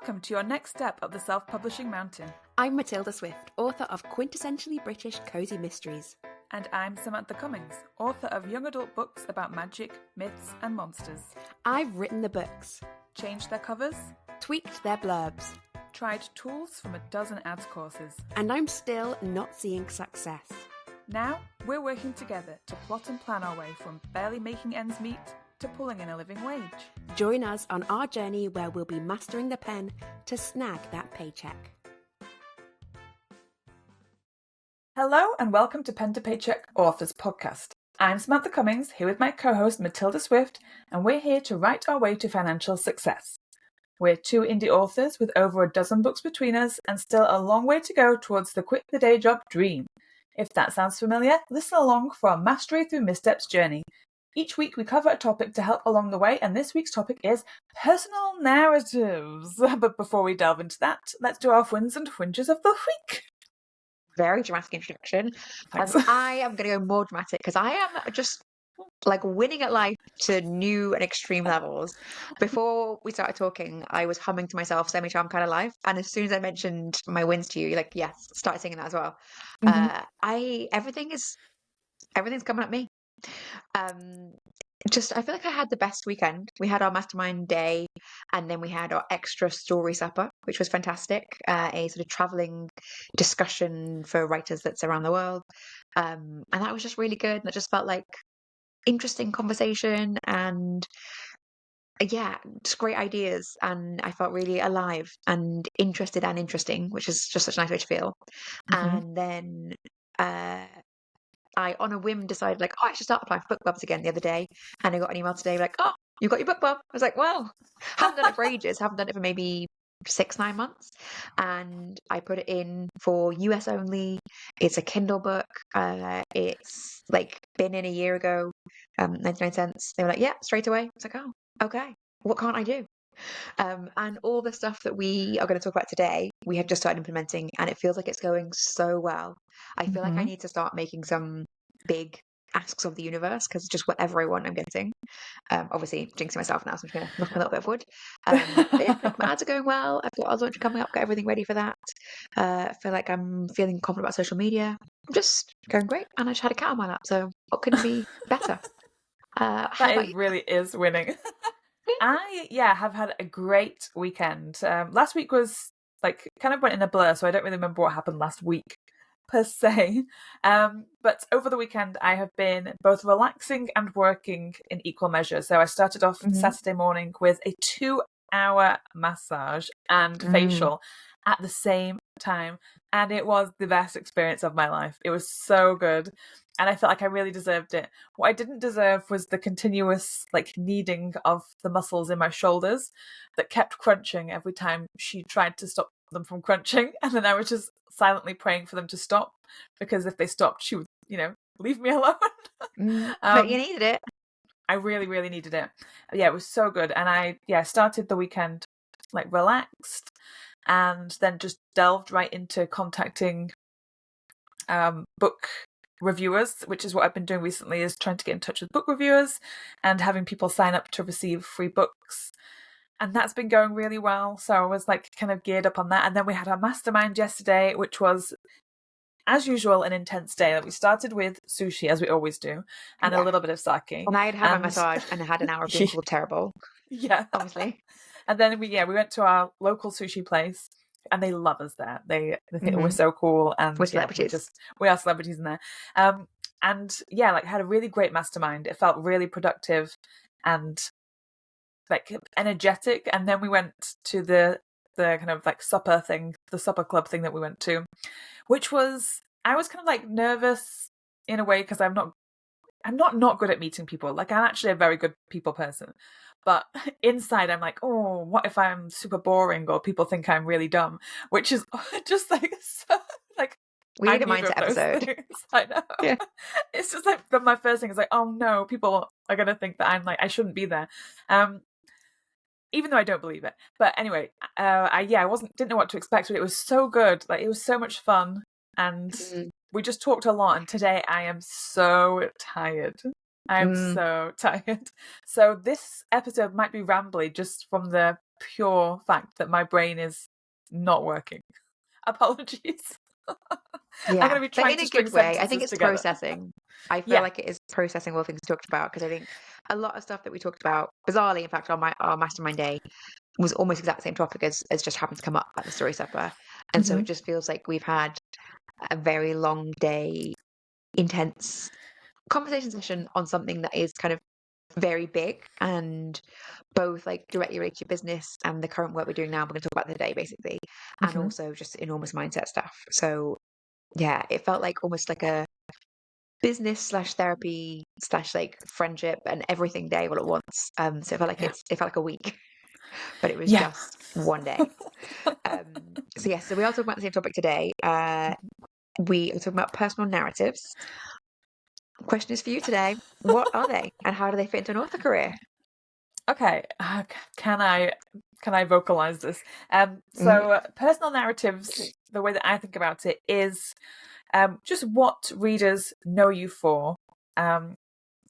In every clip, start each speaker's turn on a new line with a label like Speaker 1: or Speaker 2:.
Speaker 1: Welcome to your next step up the self-publishing mountain.
Speaker 2: I'm Matilda Swift, author of quintessentially British cozy mysteries.
Speaker 1: And I'm Samantha Cummings, author of young adult books about magic, myths and monsters.
Speaker 2: I've written the books,
Speaker 1: Changed their covers,
Speaker 2: tweaked their blurbs,
Speaker 1: tried tools from a dozen ads courses.
Speaker 2: and I'm still not seeing success.
Speaker 1: Now, we're working together to plot and plan our way from barely making ends meet to pulling in a living wage.
Speaker 2: Join us on our journey where we'll be mastering the pen to snag that paycheck.
Speaker 1: Hello and welcome to Pen to Paycheck Authors Podcast. I'm Samantha Cummings, here with my co-host Matilda Swift, and we're here to write our way to financial success. We're two indie authors with over a dozen books between us and still a long way to go towards the quit the day job dream. If that sounds familiar, listen along for our Mastery Through Missteps journey. Each week we cover a topic to help along the way, and this week's topic is personal narratives. But before we delve into that, let's do our wins and whinges of the week.
Speaker 3: Very dramatic introduction.
Speaker 1: Thanks.
Speaker 3: I am going to go more dramatic because I am just like winning at life to new and extreme levels. Before we started talking, I was humming to myself Semi-Charmed Kind of Life, and as soon as I mentioned my wins to you, you're like, yes, start singing that as well. Everything's coming at me. I feel like I had the best weekend. We had our mastermind day, and then we had our extra story supper, which was fantastic. A sort of traveling discussion for writers that's around the world, and that was just really good. And it just felt like interesting conversation, and just great ideas. And I felt really alive and interested and interesting, which is just such a nice way to feel. And then I, on a whim, decided I should start applying for book clubs again the other day, and I got an email today like, "Oh, you got your book club." I was like, "Well, haven't done it for ages. Haven't done it for maybe 6-9 months," and I put it in for US only. It's a Kindle book. It's been in a year ago, 99 cents. They were like, "Yeah, straight away." I was like, "Oh, okay. What can't I do?" And all the stuff that we are going to talk about today, we have just started implementing, and it feels like it's going so well. I feel like I need to start making some big asks of the universe, because just whatever I want, I'm getting. Obviously, jinxing myself now, so I'm just going to knock a little bit of wood. My ads are going well. I've got our launch coming up, got everything ready for that. I feel like I'm feeling confident about social media. I'm just going great, and I just had a cat on my lap, so what couldn't be better?
Speaker 1: Really is winning. I have had a great weekend. Last week was kind of went in a blur, so I don't really remember what happened last week per se. But over the weekend I have been both relaxing and working in equal measure. So I started off Saturday morning with a 2-hour massage and facial at the same time, and it was the best experience of my life. It was so good, and I felt like I really deserved it. What I didn't deserve was the continuous kneading of the muscles in my shoulders that kept crunching every time she tried to stop them from crunching, and then I was just silently praying for them to stop, because if they stopped, she would leave me alone.
Speaker 3: But you needed it.
Speaker 1: I really, really needed it. Yeah, it was so good. And I started the weekend relaxed, and then just delved right into contacting book reviewers, which is what I've been doing recently, is trying to get in touch with book reviewers and having people sign up to receive free books. And that's been going really well. So I was kind of geared up on that. And then we had our mastermind yesterday, which was, as usual, an intense day. We started with sushi, as we always do, and a little bit of sake.
Speaker 3: And I had had my massage and I had an hour of being called terrible.
Speaker 1: Yeah.
Speaker 3: Obviously.
Speaker 1: And then we went to our local sushi place, and they love us there. They think we're so cool, and
Speaker 3: we're celebrities.
Speaker 1: We are celebrities in there. And had a really great mastermind. It felt really productive and energetic. And then we went to the kind of supper thing, the supper club thing that we went to, which was, I was kind of nervous in a way, because I'm not good at meeting people. I'm actually a very good people person, but inside I'm like, oh, what if I'm super boring or people think I'm really dumb, which is just so,
Speaker 3: we need a mindset episode.
Speaker 1: I know. Yeah. It's just my first thing is oh no, people are gonna think that I'm I shouldn't be there. Even though I don't believe it. But anyway, I didn't know what to expect, but it was so good. It was so much fun, and we just talked a lot. And today I am so tired. I am so tired. So this episode might be rambly just from the pure fact that my brain is not working. Apologies. I'm going to be
Speaker 3: But
Speaker 1: trying
Speaker 3: in
Speaker 1: to
Speaker 3: a
Speaker 1: string
Speaker 3: good way. I think
Speaker 1: sentences
Speaker 3: it's
Speaker 1: together.
Speaker 3: processing. I feel
Speaker 1: Yeah.
Speaker 3: like it is processing all the things we talked about, because I think a lot of stuff that we talked about, bizarrely, in fact, on our mastermind day was almost exact same topic as just happened to come up at the story supper. And so
Speaker 1: Mhm.
Speaker 3: it just feels like we've had a very long day, intense conversation session on something that is kind of very big and both like directly related to business and the current work we're doing now. We're going to talk about today, basically, and
Speaker 1: Mhm.
Speaker 3: also just enormous mindset stuff. So yeah, it felt like almost like a business slash therapy slash like friendship and everything day all at once. So it felt like
Speaker 1: Yeah.
Speaker 3: it felt like a week, but it was
Speaker 1: Yeah.
Speaker 3: just one day. So yes, so we are talking about the same topic today. We are talking about personal narratives. Question is for you today: what are they, and how do they fit into an author career?
Speaker 1: Okay. Can I vocalize this?
Speaker 3: Mhm.
Speaker 1: So personal narratives, the way that I think about it is just what readers know you for. Um,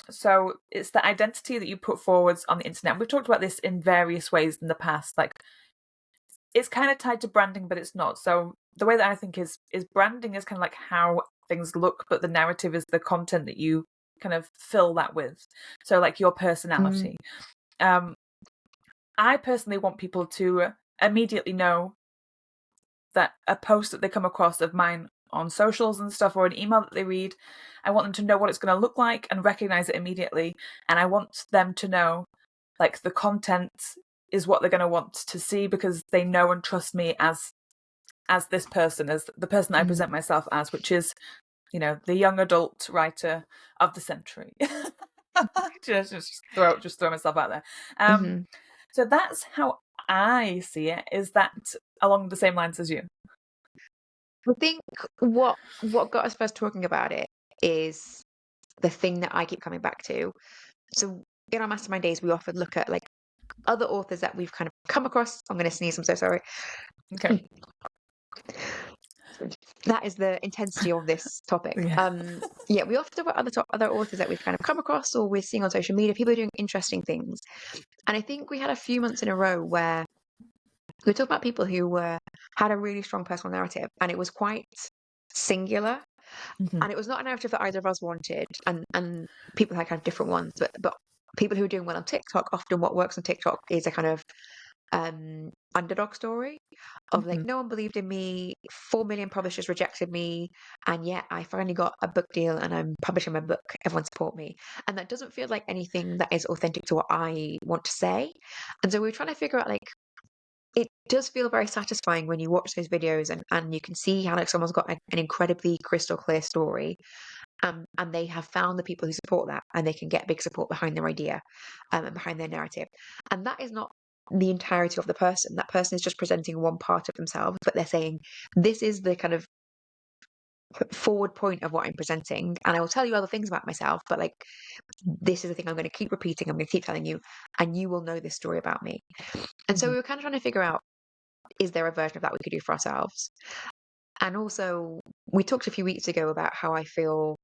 Speaker 1: so it's the identity that you put forwards on the internet. We've talked about this in various ways in the past. Like it's kind of tied to branding, but it's not. So the way that I think is branding is kind of like how things look, but the narrative is the content that you kind of fill that with. So like your personality. Um, I personally want people to immediately know that a post that they come across of mine on socials and stuff, or an email that they read, I want them to know what it's going to look like and recognize it immediately. And I want them to know like the content is what they're going to want to see, because they know and trust me as this person, as the person I present myself as, which is, you know, the young adult writer of the century. just throw myself out there.
Speaker 3: Mhm.
Speaker 1: So that's how I see it. Is that along the same lines as you?
Speaker 3: I think what got us first talking about it is the thing that I keep coming back to. So in our mastermind days, we often look at like other authors that we've kind of come across. I'm going to sneeze. I'm so sorry.
Speaker 1: Okay.
Speaker 3: That is the intensity of this topic.
Speaker 1: Yeah.
Speaker 3: Yeah, we often talk about other authors that we've kind of come across or we're seeing on social media. People are doing interesting things, and I think we had a few months in a row where we talked about people who had a really strong personal narrative, and it was quite singular.
Speaker 1: Mm-hmm.
Speaker 3: And it was not a narrative that either of us wanted, and people had kind of different ones, but people who are doing well on TikTok, often what works on TikTok is a kind of underdog story of
Speaker 1: Mm-hmm.
Speaker 3: like, no one believed in me, 4 million publishers rejected me, and yet I finally got a book deal and I'm publishing my book, everyone support me. And that doesn't feel like anything that is authentic to what I want to say. And so we were trying to figure out like, it does feel very satisfying when you watch those videos and you can see how like someone's got an incredibly crystal clear story, and they have found the people who support that, and they can get big support behind their idea, and behind their narrative. And that is not the entirety of the person. That person is just presenting one part of themselves, but they're saying, this is the kind of forward point of what I'm presenting, and I will tell you other things about myself, but like, this is the thing I'm going to keep repeating, I'm going to keep telling you, and you will know this story about me. And so
Speaker 1: Mm-hmm.
Speaker 3: we were kind of trying to figure out, is there a version of that we could do for ourselves? And also, we talked a few weeks ago about how I feel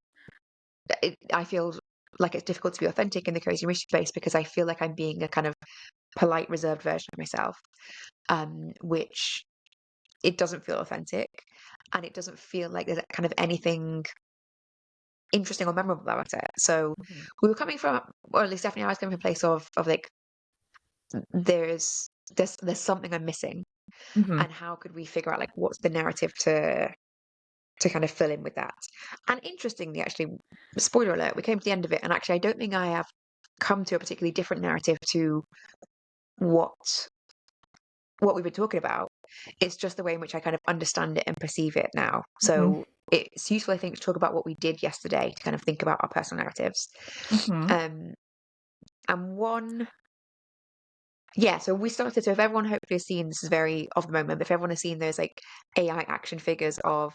Speaker 3: like it's difficult to be authentic in the creative industry space, because I feel like I'm being a kind of polite, reserved version of myself, which it doesn't feel authentic, and it doesn't feel like there's kind of anything interesting or memorable about it. So
Speaker 1: Mm-hmm.
Speaker 3: we were coming from, or at least definitely I was coming from a place of like, there's something I'm missing,
Speaker 1: Mm-hmm.
Speaker 3: and how could we figure out like what's the narrative to kind of fill in with that. And interestingly, actually, spoiler alert, we came to the end of it, and actually I don't think I have come to a particularly different narrative to what we've been talking about. It's just the way in which I kind of understand it and perceive it now.
Speaker 1: Mm-hmm.
Speaker 3: So it's useful, I think, to talk about what we did yesterday to kind of think about our personal narratives.
Speaker 1: Mm-hmm.
Speaker 3: Um, and one, yeah, so we started. So if everyone hopefully has seen, this is very of the moment, but if everyone has seen those like AI action figures of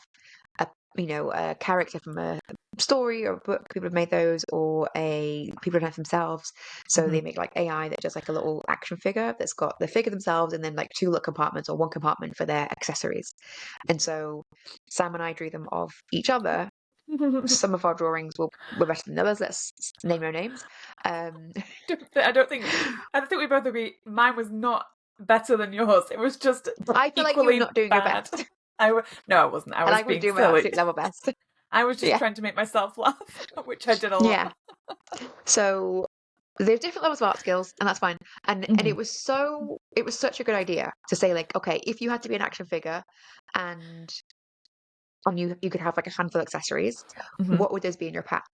Speaker 3: a a character from a story or a book, people have made those, or people have done it themselves. So
Speaker 1: Mm-hmm.
Speaker 3: they make like AI that does like a little action figure that's got the figure themselves, and then like two little compartments or one compartment for their accessories. And so Sam and I drew them of each other. Some of our drawings were better than others. Let's name no names.
Speaker 1: I don't think we both agree. Mine was not better than yours. It was just
Speaker 3: I feel like you were
Speaker 1: equally
Speaker 3: not doing your
Speaker 1: bad.
Speaker 3: best.
Speaker 1: No, I wasn't. I
Speaker 3: And
Speaker 1: was
Speaker 3: I was
Speaker 1: being
Speaker 3: doing my
Speaker 1: silly.
Speaker 3: absolute level best.
Speaker 1: I was just
Speaker 3: Yeah.
Speaker 1: trying to make myself laugh, which I did a lot.
Speaker 3: Yeah. So there's different levels of art skills, and that's fine. And
Speaker 1: Mhm.
Speaker 3: it was such a good idea to say, like, okay, if you had to be an action figure and you could have like a handful of accessories,
Speaker 1: Mhm.
Speaker 3: what would those be in your pack?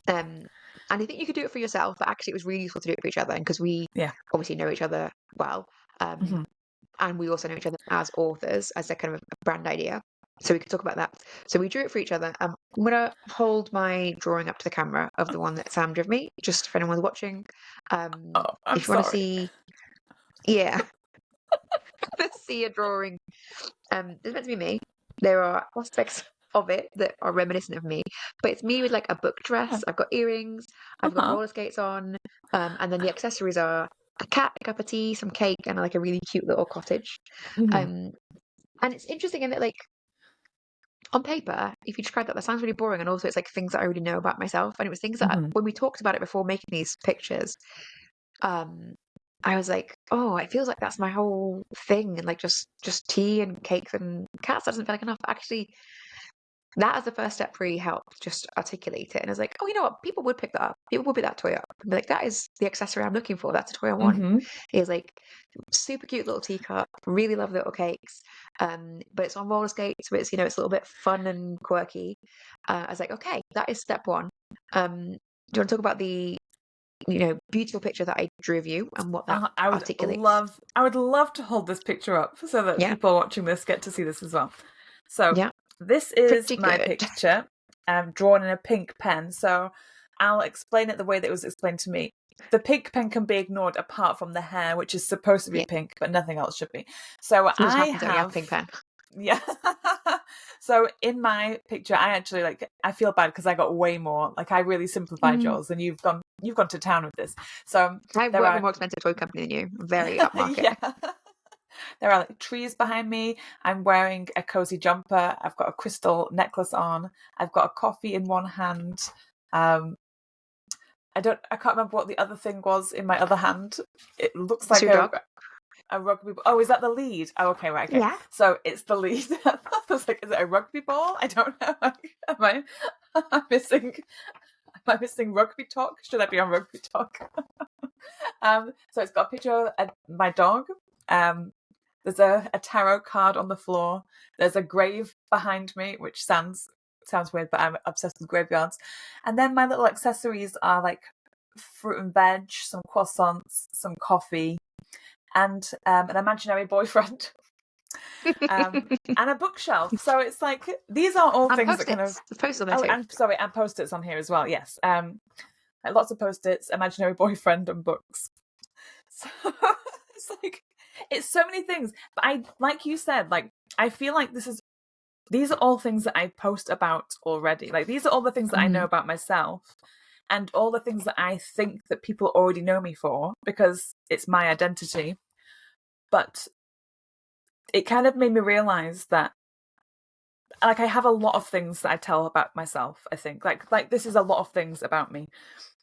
Speaker 3: And I think you could do it for yourself, but actually it was really useful to do it for each other, and because we
Speaker 1: Yeah.
Speaker 3: obviously know each other well,
Speaker 1: Mhm.
Speaker 3: and we also know each other as authors, as a kind of a brand idea. So we could talk about that. So we drew it for each other. I'm gonna hold my drawing up to the camera of the one that Sam drew me, just if anyone's watching.
Speaker 1: Oh, I'm
Speaker 3: If you want to
Speaker 1: sorry.
Speaker 3: see, yeah, let's see a drawing. It's meant to be me. There are aspects of it that are reminiscent of me, but it's me with like a book dress. I've got earrings, I've got
Speaker 1: Uh-huh.
Speaker 3: roller skates on, and then the accessories are a cat, a cup of tea, some cake, and like a really cute little cottage.
Speaker 1: Mhm.
Speaker 3: Um, and it's interesting in that, like, on paper, if you describe that, that sounds really boring, and also it's like things that I already know about myself. And it was things that
Speaker 1: Mhm.
Speaker 3: when we talked about it before making these pictures, um, I was like, oh, it feels like that's my whole thing, and like just tea and cakes and cats. That doesn't feel like enough. Actually, that as the first step really helped just articulate it. And I was like, oh, you know what? People would pick that up. People would pick that toy up and be like, that is the accessory I'm looking for. That's the toy I want.
Speaker 1: Mhm.
Speaker 3: It's like super cute little teacup, really love little cakes. But it's on roller skates, so it's, it's a little bit fun and quirky. I was like, okay, that is step one. Do you want to talk about the beautiful picture that I drew of you and what that
Speaker 1: I would
Speaker 3: articulates?
Speaker 1: love I would love to hold this picture up so that
Speaker 3: Yeah,
Speaker 1: people watching this get to see this as well. So
Speaker 3: yeah,
Speaker 1: this is
Speaker 3: pretty
Speaker 1: my
Speaker 3: good.
Speaker 1: picture, drawn in a pink pen. So I'll explain it the way that it was explained to me. The pink pen can be ignored apart from the hair, which is supposed to be
Speaker 3: Yeah,
Speaker 1: pink, but nothing else should be. So
Speaker 3: it just
Speaker 1: I
Speaker 3: happens that we have a pink
Speaker 1: have
Speaker 3: pen.
Speaker 1: yeah. So in my picture, I actually I feel bad because I got way more. Like I really simplified yours, and you've gone to town with this. So
Speaker 3: I
Speaker 1: there
Speaker 3: work with a
Speaker 1: are
Speaker 3: more expensive toy company than you. Very upmarket.
Speaker 1: yeah. There are like trees behind me. I'm wearing a cozy jumper. I've got a crystal necklace on. I've got a coffee in one hand. Um, I can't remember what the other thing was in my other hand. It looks
Speaker 3: So
Speaker 1: like
Speaker 3: your dog?
Speaker 1: a rugby. Oh, is that the lead? Oh, okay, right, okay.
Speaker 3: Yeah.
Speaker 1: So it's the lead. I was like, is it a rugby ball? I don't know. Am I? Am I missing? Am I missing rugby talk? Should I be on rugby talk? So it's got a picture of my dog. There's a tarot card on the floor. There's a grave behind me, which sounds weird, but I'm obsessed with graveyards. And then my little accessories are like fruit and veg, some croissants, some coffee, and an imaginary boyfriend. And a bookshelf. So it's like these are all
Speaker 3: And
Speaker 1: things that kind of
Speaker 3: post-its. There's post-its on there too.
Speaker 1: and sorry, and post-its on here as well. Yes, like lots of post-its, imaginary boyfriend, and books. So it's like it's so many things. But I, like you said, like I feel like these are all things that I post about already. Like these are all the things that I know about myself, and all the things that I think that people already know me for because it's my identity. But it kind of made me realize that like I have a lot of things that I tell about myself. I think like this is a lot of things about me,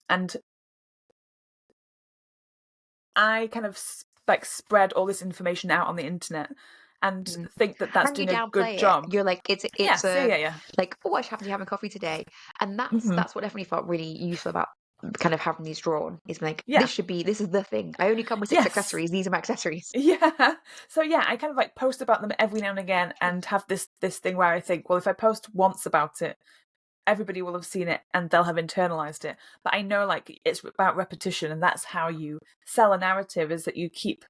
Speaker 1: and I kind of like spread all this information out on the internet and think that that's
Speaker 3: And you
Speaker 1: doing a good
Speaker 3: downplay it.
Speaker 1: job.
Speaker 3: You're like, it's
Speaker 1: Yes, yeah.
Speaker 3: like, oh, I just happen to be having coffee today. And
Speaker 1: Mm-hmm.
Speaker 3: that's what definitely felt really useful about kind of having these drawn. Is like,
Speaker 1: Yeah.
Speaker 3: this is the thing. I only come with 6
Speaker 1: Yes.
Speaker 3: accessories. These are my accessories.
Speaker 1: Yeah. So yeah, I kind of like post about them every now and again and have this thing where I think, well, if I post once about it, everybody will have seen it and they'll have internalized it. But I know like it's about repetition, and that's how you sell a narrative, is that you keep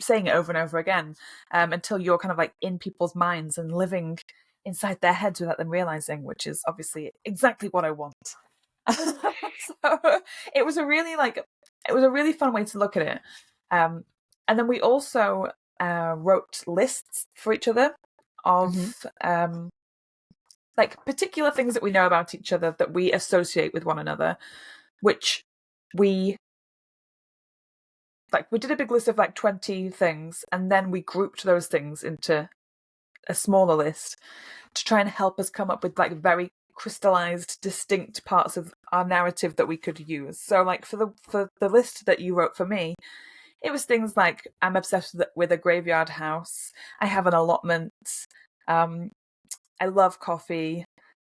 Speaker 1: saying it over and over again until you're kind of like in people's minds and living inside their heads without them realizing, which is obviously exactly what I want. So it was a really fun way to look at it. And then we also wrote lists for each other of like particular things that we know about each other that we associate with one another, which we did a big list of like 20 things, and then we grouped those things into a smaller list to try and help us come up with like very crystallized, distinct parts of our narrative that we could use. So like for the list that you wrote for me, it was things like I'm obsessed with a graveyard house. I have an allotment. I love coffee.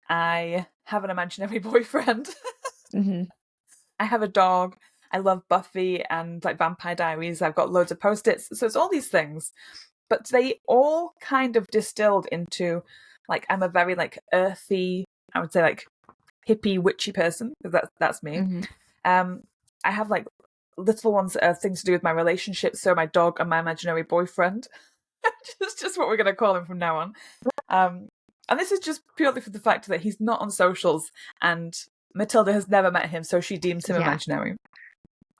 Speaker 1: I have an imaginary boyfriend.
Speaker 3: Mm-hmm.
Speaker 1: I have a dog. I love Buffy and like Vampire Diaries. I've got loads of post-its. So it's all these things. But they all kind of distilled into like I'm a very like earthy, I would say like hippie witchy person, because that's me.
Speaker 3: Mm-hmm.
Speaker 1: I have like little ones that are things to do with my relationship, so my dog and my imaginary boyfriend. It's just what we're going to call him from now on. And this is just purely for the fact that he's not on socials, and Matilda has never met him, so she deems him imaginary,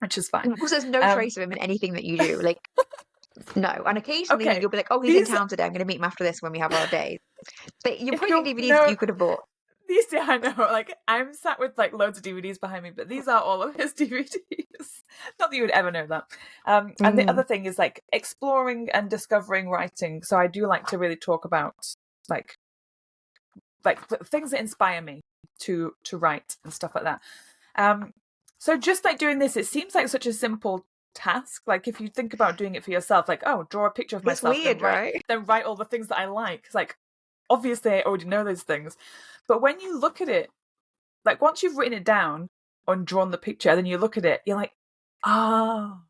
Speaker 1: which is fine.
Speaker 3: Because there's no trace of him in anything that you do. Like, no. And occasionally you'll be like, oh, he's in town today. I'm going to meet him after this when we have our days. But you're putting DVDs that you could have bought.
Speaker 1: These, I know, like I'm sat with like loads of DVDs behind me, but these are all of his DVDs. Not that you would ever know that. And the other thing is like exploring and discovering writing. So I do like to really talk about like things that inspire me to write and stuff like that. So just like doing this, it seems like such a simple task. Like if you think about doing it for yourself, like, oh, draw a picture of myself.
Speaker 3: It's weird, right?
Speaker 1: Then write all the things that I like. It's like, obviously I already know those things. But when you look at it, like once you've written it down and drawn the picture, then you look at it, you're like, oh,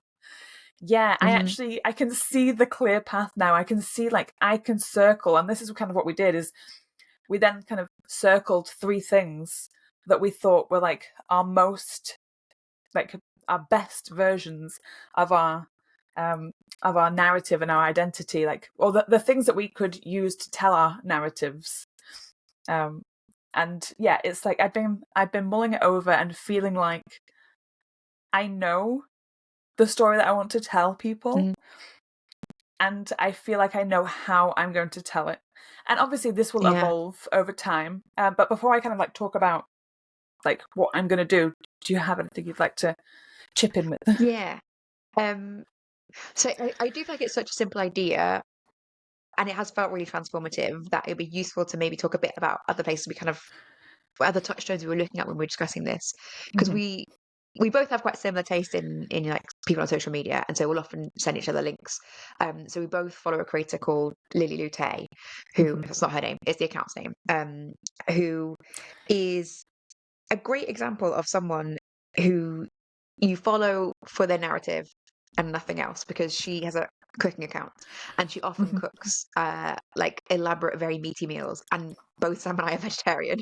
Speaker 1: yeah, I can see the clear path now. I can see like I can circle. And this is kind of what we did is we then kind of circled 3 things that we thought were like our most, like our best versions of our narrative and our identity, like, or the things that we could use to tell our narratives. And yeah, it's like I've been mulling it over and feeling like I know the story that I want to tell people, and I feel like I know how I'm going to tell it. And obviously this will evolve over time. But before I kind of like talk about like what I'm going to do you have anything you'd like to chip in with?
Speaker 3: Yeah. So I do feel like it's such a simple idea, and it has felt really transformative, that it'd be useful to maybe talk a bit about other places other touchstones we were looking at when we were discussing this, because we both have quite similar taste in like people on social media, and so we'll often send each other links. So we both follow a creator called Lily Lute, who it's not her name, it's the account's name, who is a great example of someone who you follow for their narrative and nothing else, because she has a cooking account and she often cooks like elaborate, very meaty meals, and both Sam and I are vegetarian.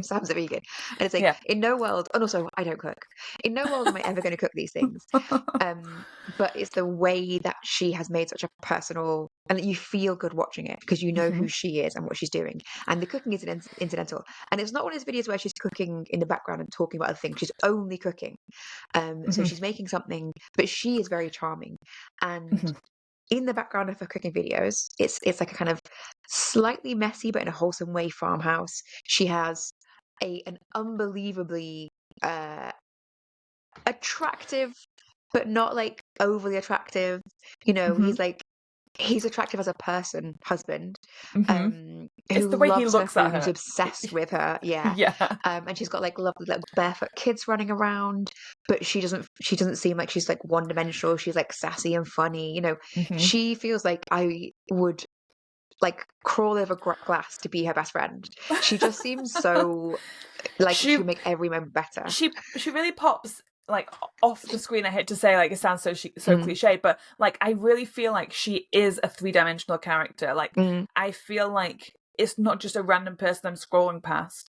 Speaker 3: Sam's a vegan, and it's like in no world, and also I don't cook, in no world am I ever going to cook these things. But it's the way that she has made such a personal, and you feel good watching it because you know who she is and what she's doing, and the cooking is incidental, and it's not one of those videos where she's cooking in the background and talking about other things. She's only cooking, so she's making something, but she is very charming. And in the background of her cooking videos, it's like a kind of slightly messy but in a wholesome way farmhouse. She has an unbelievably attractive, but not like overly attractive. You know, he's attractive as a person, husband.
Speaker 1: It's the way he looks at her.
Speaker 3: Who's obsessed with her. And she's got like lovely like barefoot kids running around, but she doesn't seem like she's like one dimensional. She's like sassy and funny. You know, she feels like I would like crawl over glass to be her best friend. She just seems so like she would make every moment better.
Speaker 1: She really pops like off the screen. I hate to say, like, it sounds so cliche, but like I really feel like she is a 3-dimensional character. Like I feel like it's not just a random person I'm scrolling past.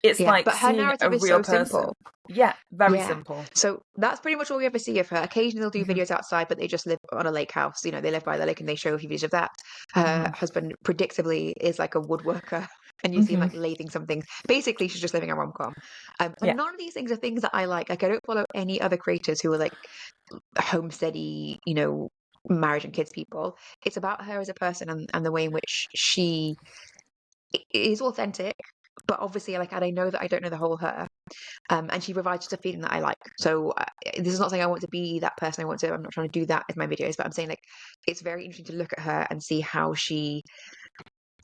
Speaker 1: It's like
Speaker 3: but her narrative is so simple.
Speaker 1: Yeah, very simple.
Speaker 3: So that's pretty much all we ever see of her. Occasionally they'll do videos outside, but they just live on a lake house. You know, they live by the lake and they show a few videos of that. Her husband predictably is like a woodworker, and you see him like lathing something. Basically, she's just living a rom-com. And none of these things are things that I like. Like I don't follow any other creators who are like homesteady, you know, marriage and kids people. It's about her as a person and the way in which she is authentic. But obviously, like, and I know that I don't know the whole her, and she provides just a feeling that I like. So this is not saying I want to be that person. I'm not trying to do that with my videos, but I'm saying like it's very interesting to look at her and see how she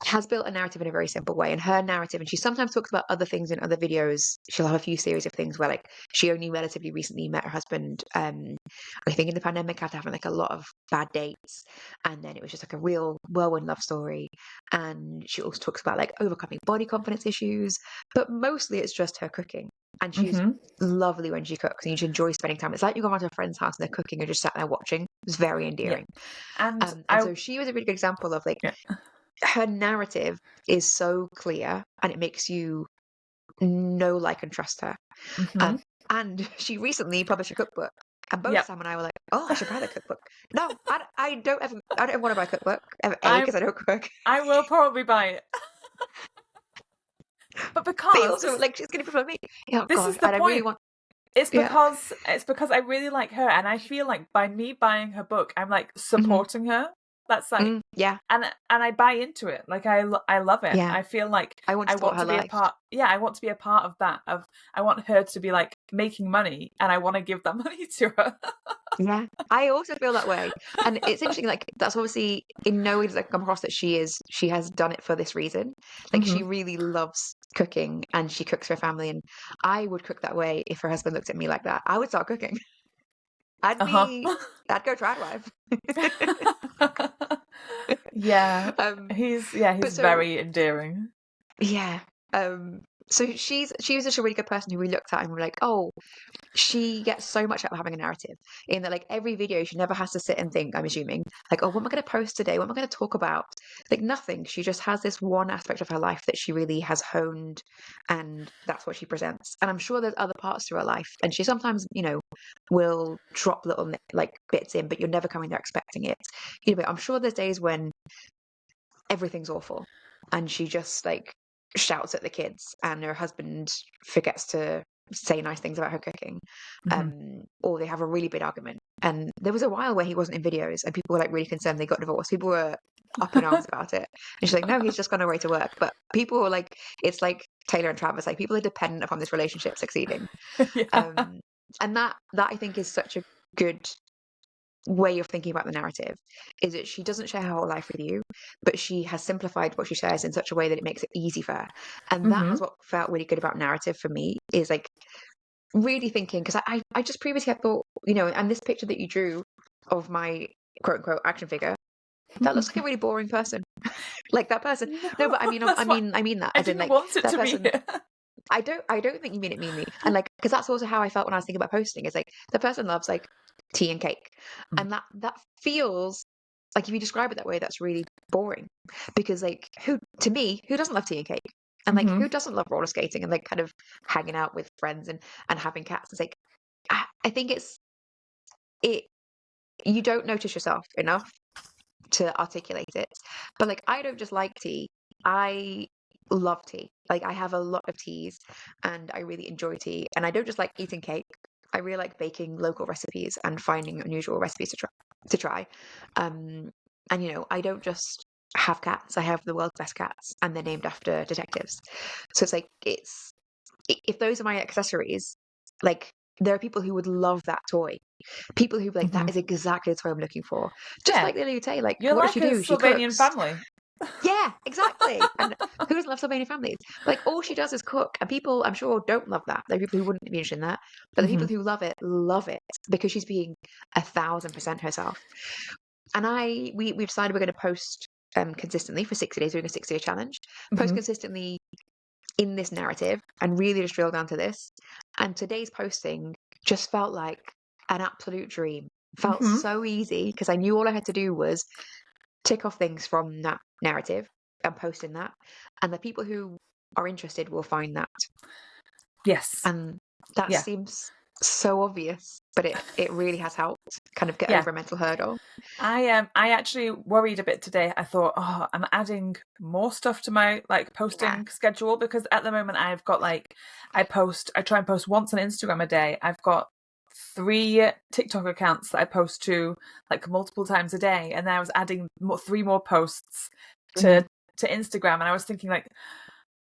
Speaker 3: has built a narrative in a very simple way. And her narrative, and she sometimes talks about other things in other videos. She'll have a few series of things where like she only relatively recently met her husband. I think in the pandemic after having like a lot of bad dates, and then it was just like a real whirlwind love story. And she also talks about like overcoming body confidence issues, but mostly it's just her cooking. And she's
Speaker 1: Mm-hmm.
Speaker 3: lovely when she cooks, and you should enjoy spending time. It's like you go around to a friend's house and they're cooking and just sat there watching. It's very
Speaker 1: Yeah.
Speaker 3: endearing.
Speaker 1: And
Speaker 3: And so she was a really good example of like
Speaker 1: yeah.
Speaker 3: her narrative is so clear and it makes you know, like, and trust her.
Speaker 1: Mm-hmm.
Speaker 3: And she recently published a cookbook, and both
Speaker 1: Yep.
Speaker 3: Sam and I were like, "Oh, I should buy the cookbook." No, I don't want to buy a cookbook. A,
Speaker 1: I
Speaker 3: because I don't cook,
Speaker 1: I will probably buy it. But
Speaker 3: but
Speaker 1: because
Speaker 3: also like she's going to be for me. Oh
Speaker 1: this
Speaker 3: God,
Speaker 1: is the
Speaker 3: and I really
Speaker 1: point.
Speaker 3: want.
Speaker 1: It's
Speaker 3: Yeah.
Speaker 1: because I really like her, and I feel like by me buying her book, I'm like
Speaker 3: Hmm.
Speaker 1: supporting her. That's like,
Speaker 3: Yeah.
Speaker 1: and I buy into it. Like I love it.
Speaker 3: Yeah.
Speaker 1: I feel like
Speaker 3: I want to
Speaker 1: I
Speaker 3: support
Speaker 1: want
Speaker 3: her
Speaker 1: to be a
Speaker 3: life.
Speaker 1: part. Yeah, I want to be a part of that. I want her to be like making money, and I want to give that money to her.
Speaker 3: Yeah, I also feel that way. And it's interesting, like that's obviously in no way does it come across that she has done it for this reason. Like
Speaker 1: Mm-hmm.
Speaker 3: she really loves cooking and she cooks for her family. And I would cook that way if her husband looked at me like that. I would start cooking.
Speaker 1: Uh
Speaker 3: I'd go try wife.
Speaker 1: huh. Yeah,
Speaker 3: Um,
Speaker 1: he's
Speaker 3: but so
Speaker 1: very endearing.
Speaker 3: yeah. So she was just a really good person who we looked at and we're like, oh, she gets so much out of having a narrative in that like every video she never has to sit and think, I'm assuming, like, oh, what am I going to post today, what am I going to talk about, like nothing. She just has this one aspect of her life that she really has honed, and that's what she presents. And I'm sure there's other parts to her life, and she sometimes, will drop little like bits in, but you're never coming there expecting it. I'm sure there's days when everything's awful and she just like shouts at the kids and her husband forgets to say nice things about her cooking,
Speaker 1: Mm-hmm.
Speaker 3: or they have a really big argument. And there was a while where he wasn't in videos and people were like really concerned they got divorced. People were up in arms about it, and she's like, no, he's just gone away to work. But people were like, it's like Taylor and Travis, like people are dependent upon this relationship succeeding.
Speaker 1: Yeah.
Speaker 3: And that I think is such a good way of thinking about the narrative, is that she doesn't share her whole life with you, but she has simplified what she shares in such a way that it makes it easy for her. And that
Speaker 1: Mm-hmm.
Speaker 3: has what felt really good about narrative for me, is like really thinking, because I just previously had thought, and this picture that you drew of my quote unquote action figure, that looks like a really boring person. Like that person.
Speaker 1: No,
Speaker 3: No, but I mean,
Speaker 1: that's what
Speaker 3: I mean that
Speaker 1: I
Speaker 3: as in
Speaker 1: didn't
Speaker 3: like
Speaker 1: want it
Speaker 3: that
Speaker 1: to be.
Speaker 3: person. I don't think you mean it meanly. And like, because that's also how I felt when I was thinking about posting. Is like the person loves like tea and cake, and that feels like, if you describe it that way, that's really boring. Because like, who doesn't love tea and cake? And like,
Speaker 1: Mm-hmm.
Speaker 3: who doesn't love roller skating and like kind of hanging out with friends and having cats? It's like, I think it you don't notice yourself enough to articulate it. But like, I don't just like tea. I love tea. Like, I have a lot of teas and I really enjoy tea. And I don't just like eating cake. I really like baking local recipes and finding unusual recipes to try. And I don't just have cats. I have the world's best cats, and they're named after detectives. So it's like, if those are my accessories, like there are people who would love that toy. People who be like,
Speaker 1: Mm-hmm.
Speaker 3: that is exactly the toy I'm looking for. Just
Speaker 1: Yeah,
Speaker 3: like Lily Tay, like,
Speaker 1: you're
Speaker 3: what does she
Speaker 1: like a
Speaker 3: do? She
Speaker 1: Sylvanian
Speaker 3: cooks.
Speaker 1: family.
Speaker 3: Yeah, exactly. And who doesn't love Sylvania families? Like, all she does is cook. And people, I'm sure, don't love that. There are people who wouldn't be interested in that. But the
Speaker 1: Mm-hmm.
Speaker 3: people who love it because she's being 1,000% herself. And we've decided we're going to post consistently for 60 days, doing a 60-day challenge. Post
Speaker 1: Mm-hmm.
Speaker 3: consistently in this narrative and really just drill down to this. And today's posting just felt like an absolute dream. Felt
Speaker 1: Mm-hmm.
Speaker 3: so easy because I knew all I had to do was tick off things from that narrative and post in that. And the people who are interested will find that.
Speaker 1: Yes.
Speaker 3: And that
Speaker 1: Yeah.
Speaker 3: seems so obvious, but it really has helped kind of get
Speaker 1: Yeah.
Speaker 3: over a mental hurdle.
Speaker 1: I actually worried a bit today. I thought, oh, I'm adding more stuff to my like posting schedule, because at the moment I've got like I try and post once on Instagram a day. I've got 3 TikTok accounts that I post to like multiple times a day, and then I was adding 3 more posts to Instagram, and I was thinking like,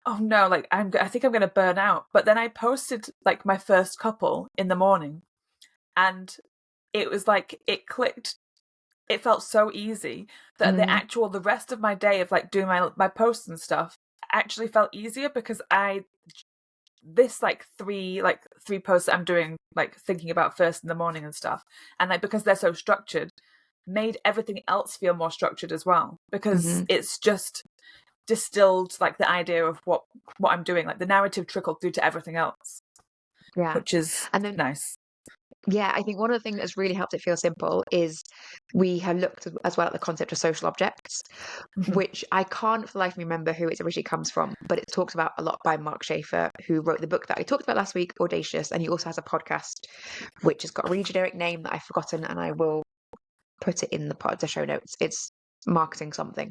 Speaker 1: oh no, like I think I'm going to burn out. But then I posted like my first couple in the morning, and it was like it clicked it felt so easy that the rest of my day of like doing my posts and stuff actually felt easier because three posts that I'm doing, like thinking about first in the morning and stuff, and like because they're so structured, made everything else feel more structured as well, because it's just distilled like the idea of what I'm doing, like the narrative trickled through to everything else, which is
Speaker 3: And then
Speaker 1: nice.
Speaker 3: yeah, I think one of the things that's really helped it feel simple is we have looked as well at the concept of social objects, which I can't for the life of me remember who it originally comes from, but it's talked about a lot by Mark Schaefer, who wrote the book that I talked about last week, Audacious, and he also has a podcast which has got a really generic name that I've forgotten, and I will put it in the show notes. It's marketing something.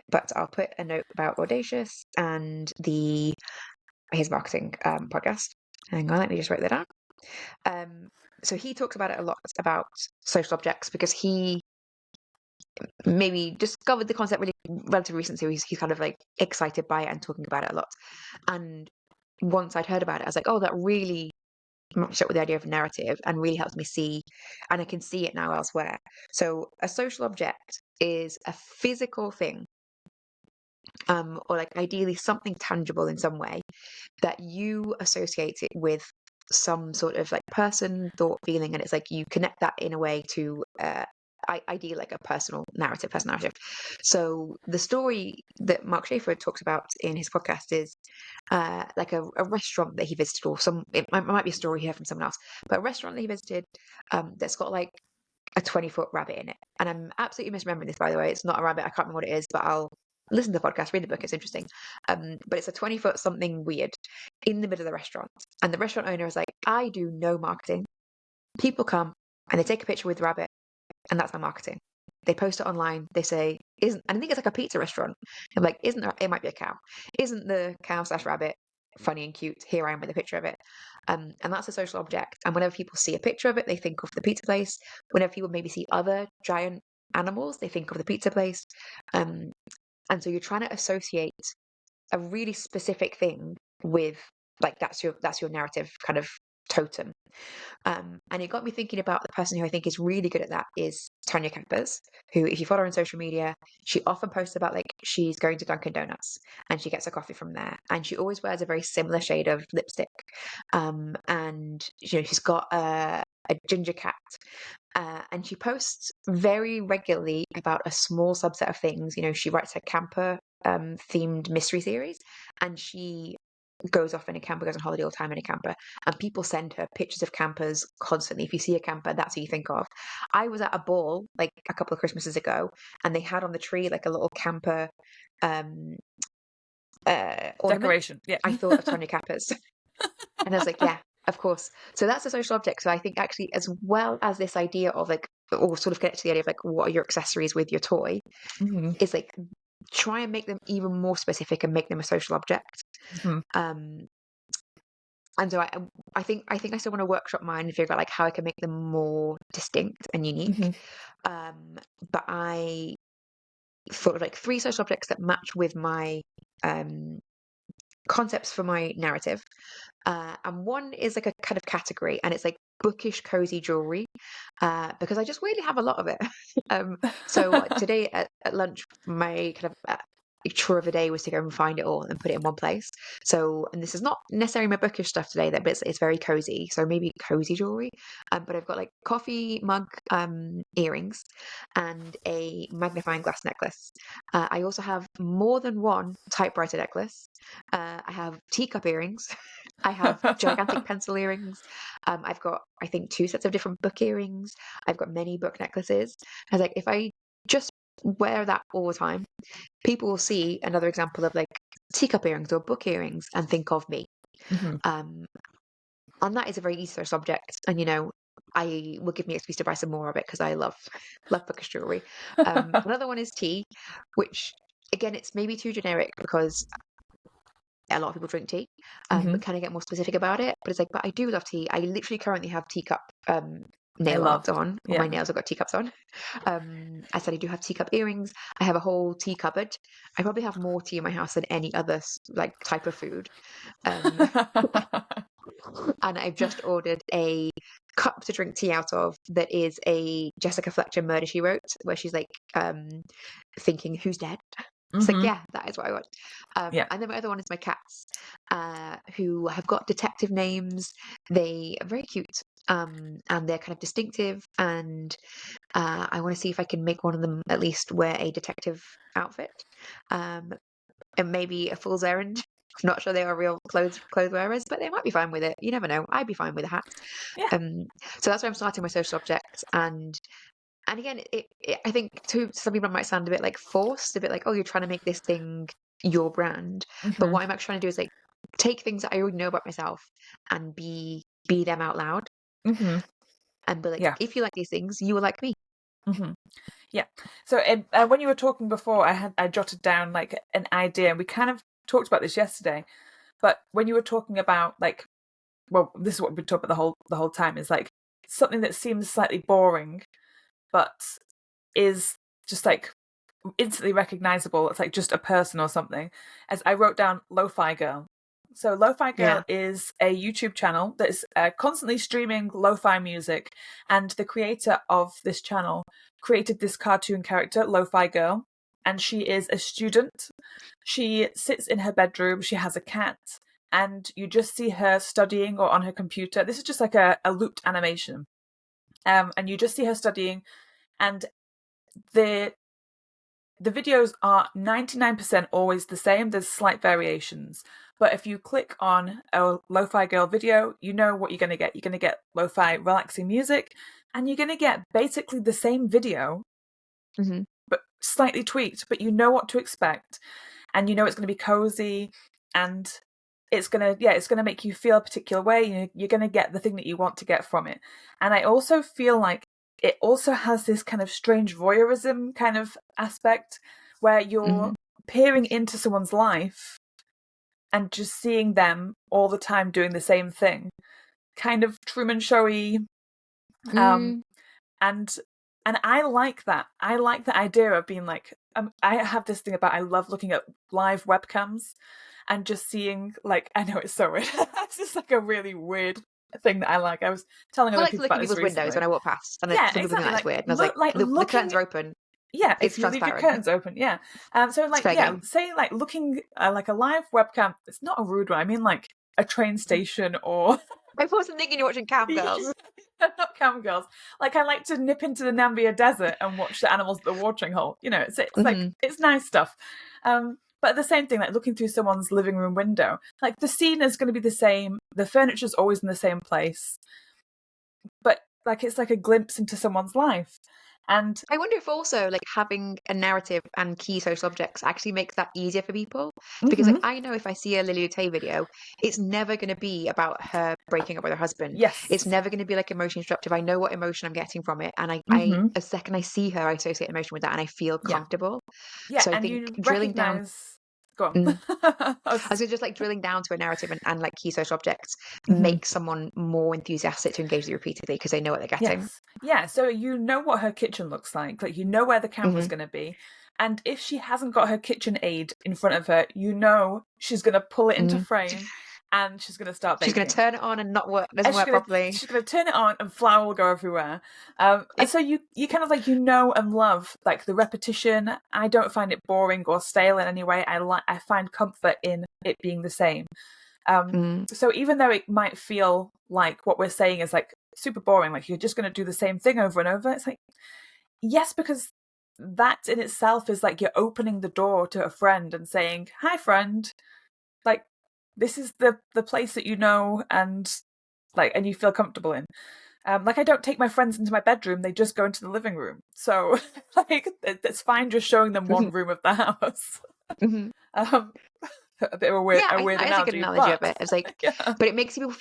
Speaker 3: But I'll put a note about Audacious and his marketing podcast. Hang on, let me just write that down. So he talks about it a lot, about social objects, because he maybe discovered the concept really relatively recently. So he's kind of like excited by it and talking about it a lot. And once I'd heard about it, I was like, oh, that really matched up with the idea of a narrative and really helped me see, and I can see it now elsewhere. So a social object is a physical thing, or like ideally something tangible in some way that you associate it with some sort of like person, thought, feeling, and it's like you connect that in a way to ideally like a personal narrative. So the story that Mark Schaefer talks about in his podcast is like a restaurant that he visited, or it might be a story he heard from someone else, but a restaurant that he visited that's got like a 20-foot rabbit in it. And I'm absolutely misremembering this, by the way. It's not a rabbit. I can't remember what it is, but I'll listen to the podcast, read the book. It's interesting. But it's a 20-foot something weird in the middle of the restaurant. And the restaurant owner is like, I do no marketing. People come and they take a picture with the rabbit, and that's my marketing. They post it online. They say, and I think it's like a pizza restaurant. I'm like, it might be a cow. Isn't the cow/rabbit funny and cute? Here I am with a picture of it. And that's a social object. And whenever people see a picture of it, they think of the pizza place. Whenever people maybe see other giant animals, they think of the pizza place. And so you're trying to associate a really specific thing with, like, that's your narrative kind of totem. And it got me thinking about the person who I think is really good at that is Tanya Kappers, who, if you follow her on social media, she often posts about like she's going to Dunkin' Donuts and she gets her coffee from there, and she always wears a very similar shade of lipstick. And she's got a ginger cat, and she posts very regularly about a small subset of things. She writes her camper themed mystery series, and she goes off in a camper, goes on holiday all the time in a camper, and people send her pictures of campers constantly. If you see a camper, that's who you think of. I was at a ball like a couple of Christmases ago, and they had on the tree like a little camper ornament.
Speaker 1: Decoration. Yeah.
Speaker 3: I thought of Tanya Kappers. And I was like, yeah, of course. So that's a social object. So I think actually, as well as this idea of like, or sort of connect to the idea of like, what are your accessories with your toy, is like try and make them even more specific and make them a social object. And so I think I still want to workshop mine and figure out like how I can make them more distinct and unique. But I thought of like 3 social objects that match with my concepts for my narrative. And one is like a kind of category, and it's like bookish, cozy jewelry, because I just weirdly have a lot of it. So today at lunch, my kind of chore of the day was to go and find it all and put it in one place. So, and this is not necessarily my bookish stuff today, but it's very cozy. So maybe cozy jewelry. But I've got like coffee mug earrings and a magnifying glass necklace. I also have more than one typewriter necklace. I have teacup earrings. I have gigantic pencil earrings. I've got, I think, 2 sets of different book earrings. I've got many book necklaces. I was like, if I just wear that all the time, people will see another example of like teacup earrings or book earrings and think of me. And that is a very easy subject. And I will give me an excuse to buy some more of it because I love bookish jewelry. Another one is tea, which again, it's maybe too generic because a lot of people drink tea, but kind of get more specific about it. But it's like, but I do love tea. I literally currently have teacup nail art on. Yeah. My nails have got teacups on. I said I do have teacup earrings. I have a whole tea cupboard. I probably have more tea in my house than any other like type of food. And I've just ordered a cup to drink tea out of that is a Jessica Fletcher Murder, She Wrote, where she's like thinking, who's dead? It's like,
Speaker 1: Mm-hmm.
Speaker 3: yeah, that is what I want.
Speaker 1: Yeah.
Speaker 3: And then my other one is my cats, who have got detective names. They are very cute, and they're kind of distinctive. And I want to see if I can make one of them at least wear a detective outfit, and maybe a fool's errand. I'm not sure they are real clothes wearers, but they might be fine with it. You never know. I'd be fine with a hat.
Speaker 1: Yeah.
Speaker 3: So that's where I'm starting my social objects. And again, I think to some people it might sound a bit like forced, a bit like, oh, you're trying to make this thing your brand. But
Speaker 1: Mm-hmm.
Speaker 3: what I'm actually trying to do is like take things that I already know about myself and be them out loud,
Speaker 1: Mm-hmm.
Speaker 3: and be like,
Speaker 1: Yeah.
Speaker 3: if you like these things, you will like me.
Speaker 1: Mm-hmm. Yeah. So when you were talking before, I jotted down like an idea, and we kind of talked about this yesterday. But when you were talking about like, well, this is what we've been talking about the whole time, is like something that seems slightly boring, but is just like instantly recognizable. It's like just a person or something. As I wrote down, Lo-Fi Girl. So Lo-Fi Girl
Speaker 3: Yeah.
Speaker 1: is a YouTube channel that is constantly streaming lo-fi music, and the creator of this channel created this cartoon character, Lo-Fi Girl, and she is a student. She sits in her bedroom, she has a cat, and you just see her studying or on her computer. This is just like a looped animation. And you just see her studying, and the videos are 99% always the same. There's slight variations. But if you click on a Lo-Fi Girl video, you know what you're going to get. You're going to get lo-fi relaxing music, and you're going to get basically the same video,
Speaker 3: Mm-hmm.
Speaker 1: but slightly tweaked. But you know what to expect, and you know it's going to be cozy, and it's going to make you feel a particular way. You're going to get the thing that you want to get from it. And I also feel like it also has this kind of strange voyeurism kind of aspect where you're peering into someone's life and just seeing them all the time doing the same thing, kind of Truman Showy.
Speaker 3: Mm-hmm.
Speaker 1: And I like that. I like the idea of being like, I have this thing about, I love looking at live webcams and just seeing, like, I know it's so weird. It's just like a really weird thing that I like. I was telling
Speaker 3: I
Speaker 1: other
Speaker 3: like to
Speaker 1: people
Speaker 3: look
Speaker 1: about
Speaker 3: at
Speaker 1: this
Speaker 3: people's windows
Speaker 1: recently.
Speaker 3: when I walk past, and
Speaker 1: Yeah,
Speaker 3: some people think
Speaker 1: exactly.
Speaker 3: that's
Speaker 1: Like
Speaker 3: weird. And I was like,
Speaker 1: like
Speaker 3: the
Speaker 1: looking.
Speaker 3: curtains are open.
Speaker 1: Yeah,
Speaker 3: It's
Speaker 1: if you leave your
Speaker 3: transparent.
Speaker 1: curtains open, yeah. So
Speaker 3: It's
Speaker 1: like,
Speaker 3: fair
Speaker 1: yeah,
Speaker 3: game.
Speaker 1: say like looking like a live webcam. It's not a rude one. I mean like a train station or
Speaker 3: I wasn't thinking you're watching Cam Girls.
Speaker 1: not cam girls. Like I like to nip into the Namibia desert and watch the animals at the watering hole. You know, it's like it's nice stuff. But the same thing, like looking through someone's living room window, like the scene is going to be the same. The furniture's always in the same place, but like it's like a glimpse into someone's life. And
Speaker 3: I wonder if also like having a narrative and key social objects actually makes that easier for people. Because like I know if I see a Lily Tay video, it's never going to be about her breaking up with her husband.
Speaker 1: yes,
Speaker 3: It's never going to be like emotionally disruptive. I know what emotion I'm getting from it, and I a second I see her, I associate emotion with that, and I feel
Speaker 1: yeah,
Speaker 3: comfortable.
Speaker 1: yeah,
Speaker 3: So I
Speaker 1: and
Speaker 3: think
Speaker 1: you
Speaker 3: drilling down.
Speaker 1: recognize. Go on.
Speaker 3: Mm,
Speaker 1: I
Speaker 3: I
Speaker 1: was-
Speaker 3: was just like drilling down to a narrative and like key social objects
Speaker 1: Mhm.
Speaker 3: makes someone more enthusiastic to engage with you repeatedly because they know what they're getting.
Speaker 1: Yes. Yeah, so you know what her kitchen looks like you know where the camera's going to be. And if she hasn't got her kitchen aid in front of her, you know she's going to pull it into frame and she's going to start
Speaker 3: She's going to
Speaker 1: baking.
Speaker 3: turn it on and not work, doesn't
Speaker 1: And
Speaker 3: work properly.
Speaker 1: she's gonna turn it on and flour will go everywhere. And so you kind of like know and love like the repetition. I don't find it boring or stale in any way. I find comfort in it being the same. So even though it might feel like what we're saying is like super boring, like you're just going to do the same thing over and over, it's like, yes, because that in itself is like you're opening the door to a friend and saying, hi friend, like this is the place that you know and like and you feel comfortable in. Like I don't take my friends into my bedroom, they just go into the living room, so like it's fine just showing them one room of the house. A bit of a weird,
Speaker 3: Yeah, I think that is a good analogy of it. It's like,
Speaker 1: yeah.
Speaker 3: but it makes people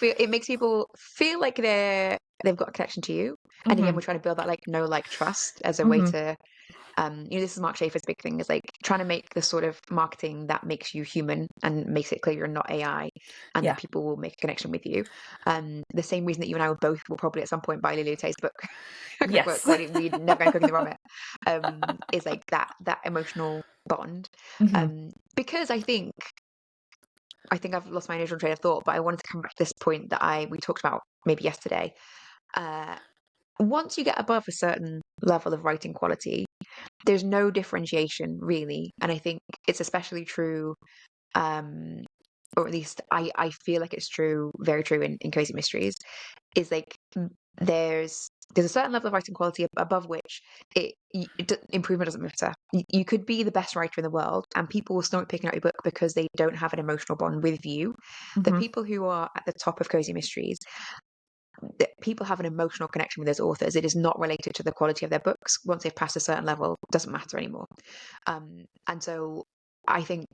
Speaker 3: feel like they've got a connection to you. And again, we're trying to build that like trust as a way to, this is Mark Schaefer's big thing, is like trying to make the sort of marketing that makes you human and makes it clear you're not AI, and that people will make a connection with you. The same reason that you and I will probably at some point buy Lily Tay's book.
Speaker 1: Yes.
Speaker 3: We're never going to cook in the vomit. Is like that emotional bond. Because I think I've lost my initial train of thought, but I wanted to come back to this point that we talked about maybe yesterday, Once you get above a certain level of writing quality, there's no differentiation really. And I think it's especially true, um, or at least I feel like it's true, very true in cozy mysteries, is like there's a certain level of writing quality above which improvement doesn't matter. You could be the best writer in the world, and people will start picking out your book because they don't have an emotional bond with you. The people who are at the top of cozy mysteries, that people have an emotional connection with those authors. It is not related to the quality of their books. Once they've passed a certain level, it doesn't matter anymore. And so I think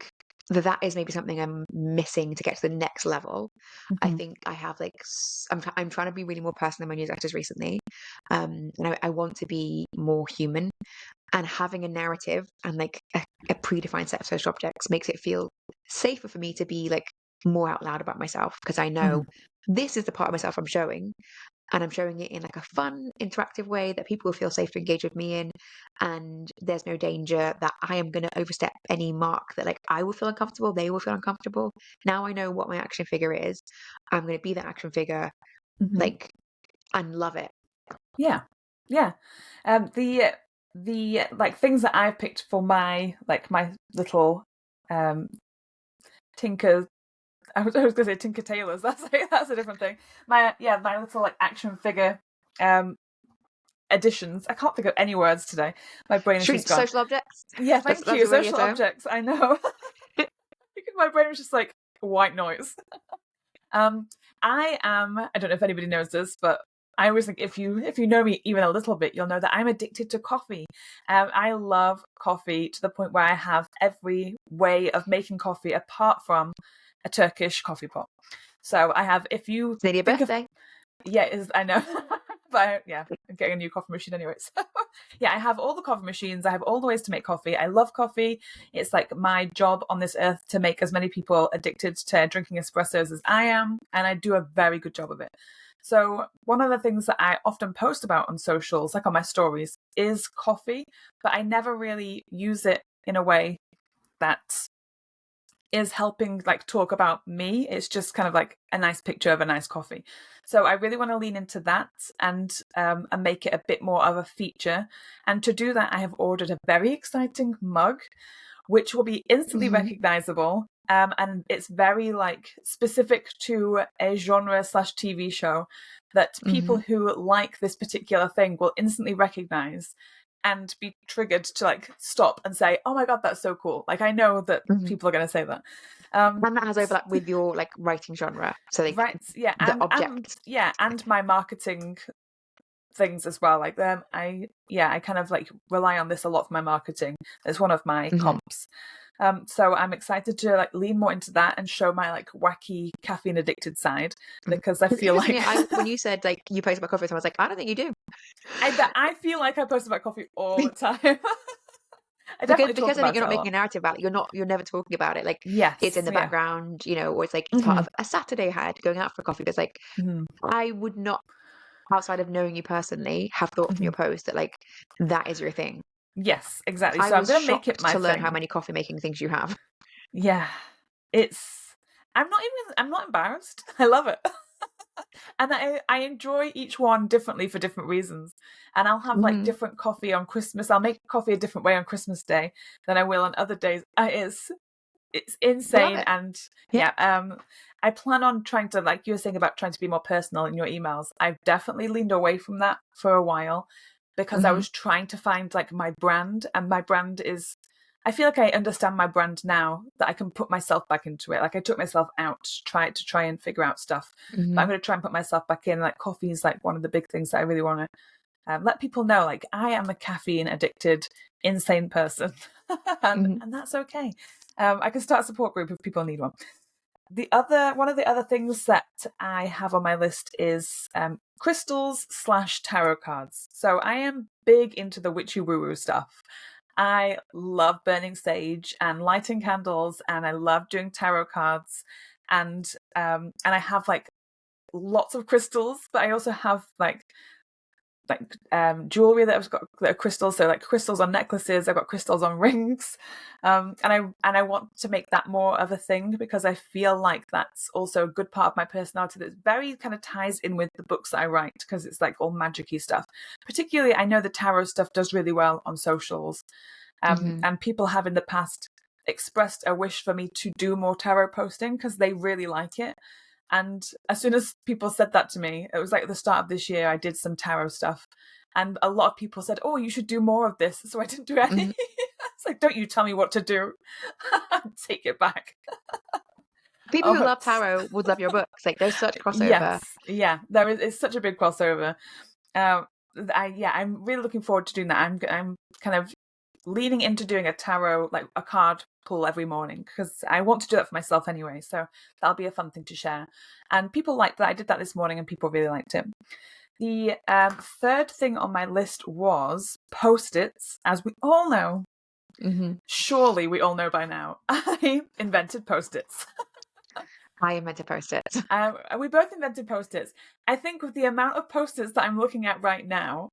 Speaker 3: that is maybe something I'm missing to get to the next level. I think I have like I'm trying to be really more personal in my newsletters recently, and I want to be more human. And having a narrative and like a predefined set of social objects makes it feel safer for me to be like more out loud about myself, because I know this is the part of myself I'm showing, and I'm showing it in like a fun, interactive way that people will feel safe to engage with me in. And there's no danger that I am going to overstep any mark that like I will feel uncomfortable, they will feel uncomfortable. Now I know what my action figure is. I'm going to be that action figure, like, and love it.
Speaker 1: Yeah. The like things that I've picked for my little Tinker. I was going to say Tinker Tailors. That's a different thing. My little like action figure additions. I can't think of any words today. My brain is just gone.
Speaker 3: Social objects.
Speaker 1: Yeah, thank you. Social objects. I know. Because my brain was just like white noise. I don't know if anybody knows this, but I always think if you know me even a little bit, you'll know that I'm addicted to coffee. I love coffee to the point where I have every way of making coffee apart from a Turkish coffee pot. So I have, if you
Speaker 3: it's nearly a birthday.
Speaker 1: I know. But I'm getting a new coffee machine anyway. So I have all the coffee machines. I have all the ways to make coffee. I love coffee. It's like my job on this earth to make as many people addicted to drinking espressos as I am, and I do a very good job of it. So one of the things that I often post about on socials, like on my stories, is coffee, but I never really use it in a way that is helping like talk about me. It's just kind of like a nice picture of a nice coffee. So I really want to lean into that and make it a bit more of a feature. And to do that, I have ordered a very exciting mug, which will be instantly recognizable. And it's very like specific to a genre/TV show that people who like this particular thing will instantly recognize and be triggered to like stop and say, "Oh my god, that's so cool!" Like I know that people are going to say that,
Speaker 3: and that has overlap with your like writing genre. So like,
Speaker 1: right, yeah,
Speaker 3: the object,
Speaker 1: and my marketing things as well. Like I kind of like rely on this a lot for my marketing. It's one of my comps. So I'm excited to like lean more into that and show my like wacky caffeine addicted side, because I feel like
Speaker 3: when you said like you post about coffee, I was like, I don't think you do.
Speaker 1: I feel like I post about coffee all the time. I definitely
Speaker 3: because I think you're not making
Speaker 1: a
Speaker 3: a narrative about it. You're never talking about it. Like,
Speaker 1: yes,
Speaker 3: it's in the background, or it's like it's part of a Saturday I had going out for coffee. But it's like I would not, outside of knowing you personally, have thought from your post that like that is your thing.
Speaker 1: Yes, exactly. So
Speaker 3: I was
Speaker 1: I'm going to make
Speaker 3: shocked
Speaker 1: it my
Speaker 3: to learn
Speaker 1: thing.
Speaker 3: how many coffee making things you have.
Speaker 1: Yeah, I'm not embarrassed. I love it. And I enjoy each one differently for different reasons. And I'll have like different coffee on Christmas. I'll make coffee a different way on Christmas Day than I will on other days. It's insane.
Speaker 3: It.
Speaker 1: And I plan on trying to, like you were saying about trying to be more personal in your emails. I've definitely leaned away from that for a while because I was trying to find like my brand, and my brand is, I feel like I understand my brand now, that I can put myself back into it. Like I took myself out to try and figure out stuff, but I'm going to try and put myself back in. Like coffee is like one of the big things that I really want to let people know. Like I am a caffeine addicted, insane person, and that's okay. I can start a support group if people need one. One of the other things that I have on my list is crystals/tarot cards. So I am big into the witchy woo-woo stuff. I love burning sage and lighting candles, and I love doing tarot cards, and I have like lots of crystals, but I also have like jewelry that are crystals, so like crystals on necklaces. I've got crystals on rings, and I want to make that more of a thing because I feel like that's also a good part of my personality that very kind of ties in with the books that I write because it's like all magic-y stuff. Particularly, I know the tarot stuff does really well on socials, and people have in the past expressed a wish for me to do more tarot posting because they really like it. And as soon as people said that to me, it was like at the start of this year, I did some tarot stuff. And a lot of people said, oh, you should do more of this. So I didn't do any. It's like, don't you tell me what to do. Take it back.
Speaker 3: People who love tarot would love your books. Like there's such crossover.
Speaker 1: Yes. Yeah, there is. It's such a big crossover. I'm really looking forward to doing that. I'm kind of leaning into doing a tarot, like a card pull every morning because I want to do that for myself anyway. So that'll be a fun thing to share. And people liked that. I did that this morning and people really liked it. The third thing on my list was Post-its. As we all know, surely we all know by now, I invented Post-its.
Speaker 3: I invented Post-its.
Speaker 1: We both invented Post-its. I think with the amount of Post-its that I'm looking at right now,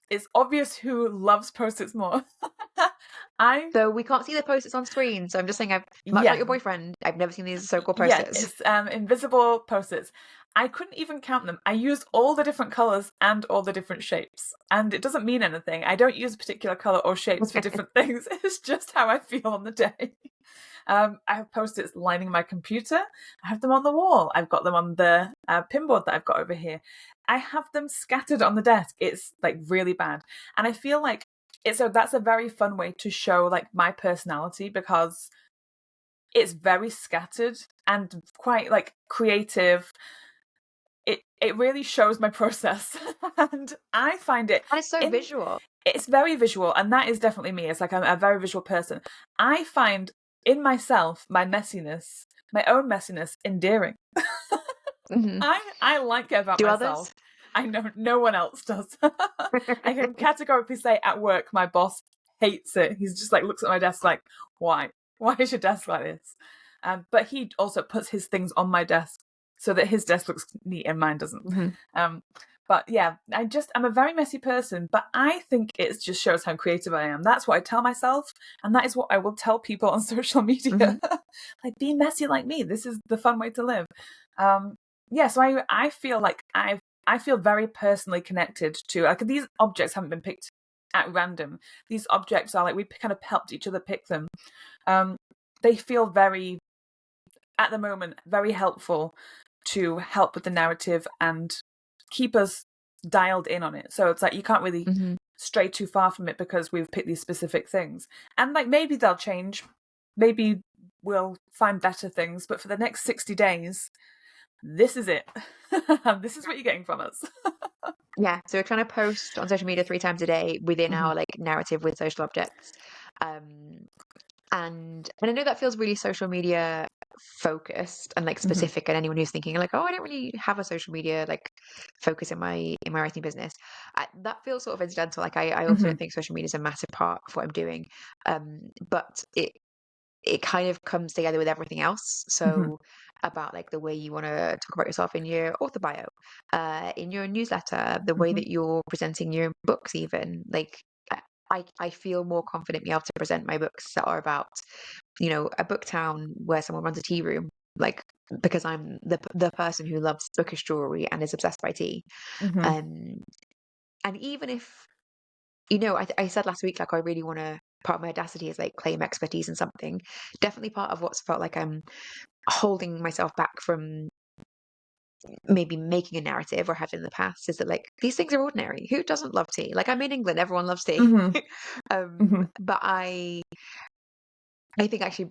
Speaker 1: it's obvious who loves Post-its more.
Speaker 3: So we can't see the Post-its on screen. So I'm just saying, much like your boyfriend, I've never seen these so-called Post-its.
Speaker 1: Yeah, it's invisible Post-its. I couldn't even count them. I used all the different colours and all the different shapes. And it doesn't mean anything. I don't use a particular colour or shapes for different things. It's just how I feel on the day. I have Post-its lining my computer. I have them on the wall. I've got them on the pinboard that I've got over here. I have them scattered on the desk. It's like really bad. And I feel like that's a very fun way to show like my personality because it's very scattered and quite like creative. It really shows my process and I find it.
Speaker 3: And it's so visual.
Speaker 1: It's very visual, and that is definitely me. It's like I'm a very visual person. I find in myself my messiness, my own messiness, endearing. I like it about myself.
Speaker 3: Others?
Speaker 1: I know no one else does. I can categorically say at work my boss hates it. He's just like looks at my desk like, why? Why is your desk like this? But he also puts his things on my desk so that his desk looks neat and mine doesn't. But yeah, I'm a very messy person, but I think it just shows how creative I am. That's what I tell myself, and that is what I will tell people on social media. Like, be messy like me. This is the fun way to live. So I feel like I feel very personally connected to, like, these objects haven't been picked at random. These objects are like, we kind of helped each other pick them. They feel very, at the moment, very helpful to help with the narrative and keep us dialed in on it. So it's like you can't really stray too far from it because we've picked these specific things. And like maybe they'll change. Maybe we'll find better things. But for the next 60 days, this is it. This is what you're getting from us.
Speaker 3: Yeah, so we're trying to post on social media 3 times a day within our like narrative with social objects. And I know that feels really social media focused and like specific, and anyone who's thinking like, oh, I don't really have a social media like focus in my writing business, that feels sort of incidental. Like I also don't think social media is a massive part of what I'm doing, but it kind of comes together with everything else. So about like the way you want to talk about yourself in your author bio, in your newsletter, the way that you're presenting your books, even like I feel more confident being able to present my books that are about, you know, a book town where someone runs a tea room, like because I'm the person who loves bookish jewelry and is obsessed by tea. And even if, you know, I said last week, like I really want to, part of my audacity is like claim expertise in something. Definitely part of what's felt like I'm holding myself back from maybe making a narrative or have in the past is that like these things are ordinary. Who doesn't love tea? Like I'm in England, everyone loves tea. But I think actually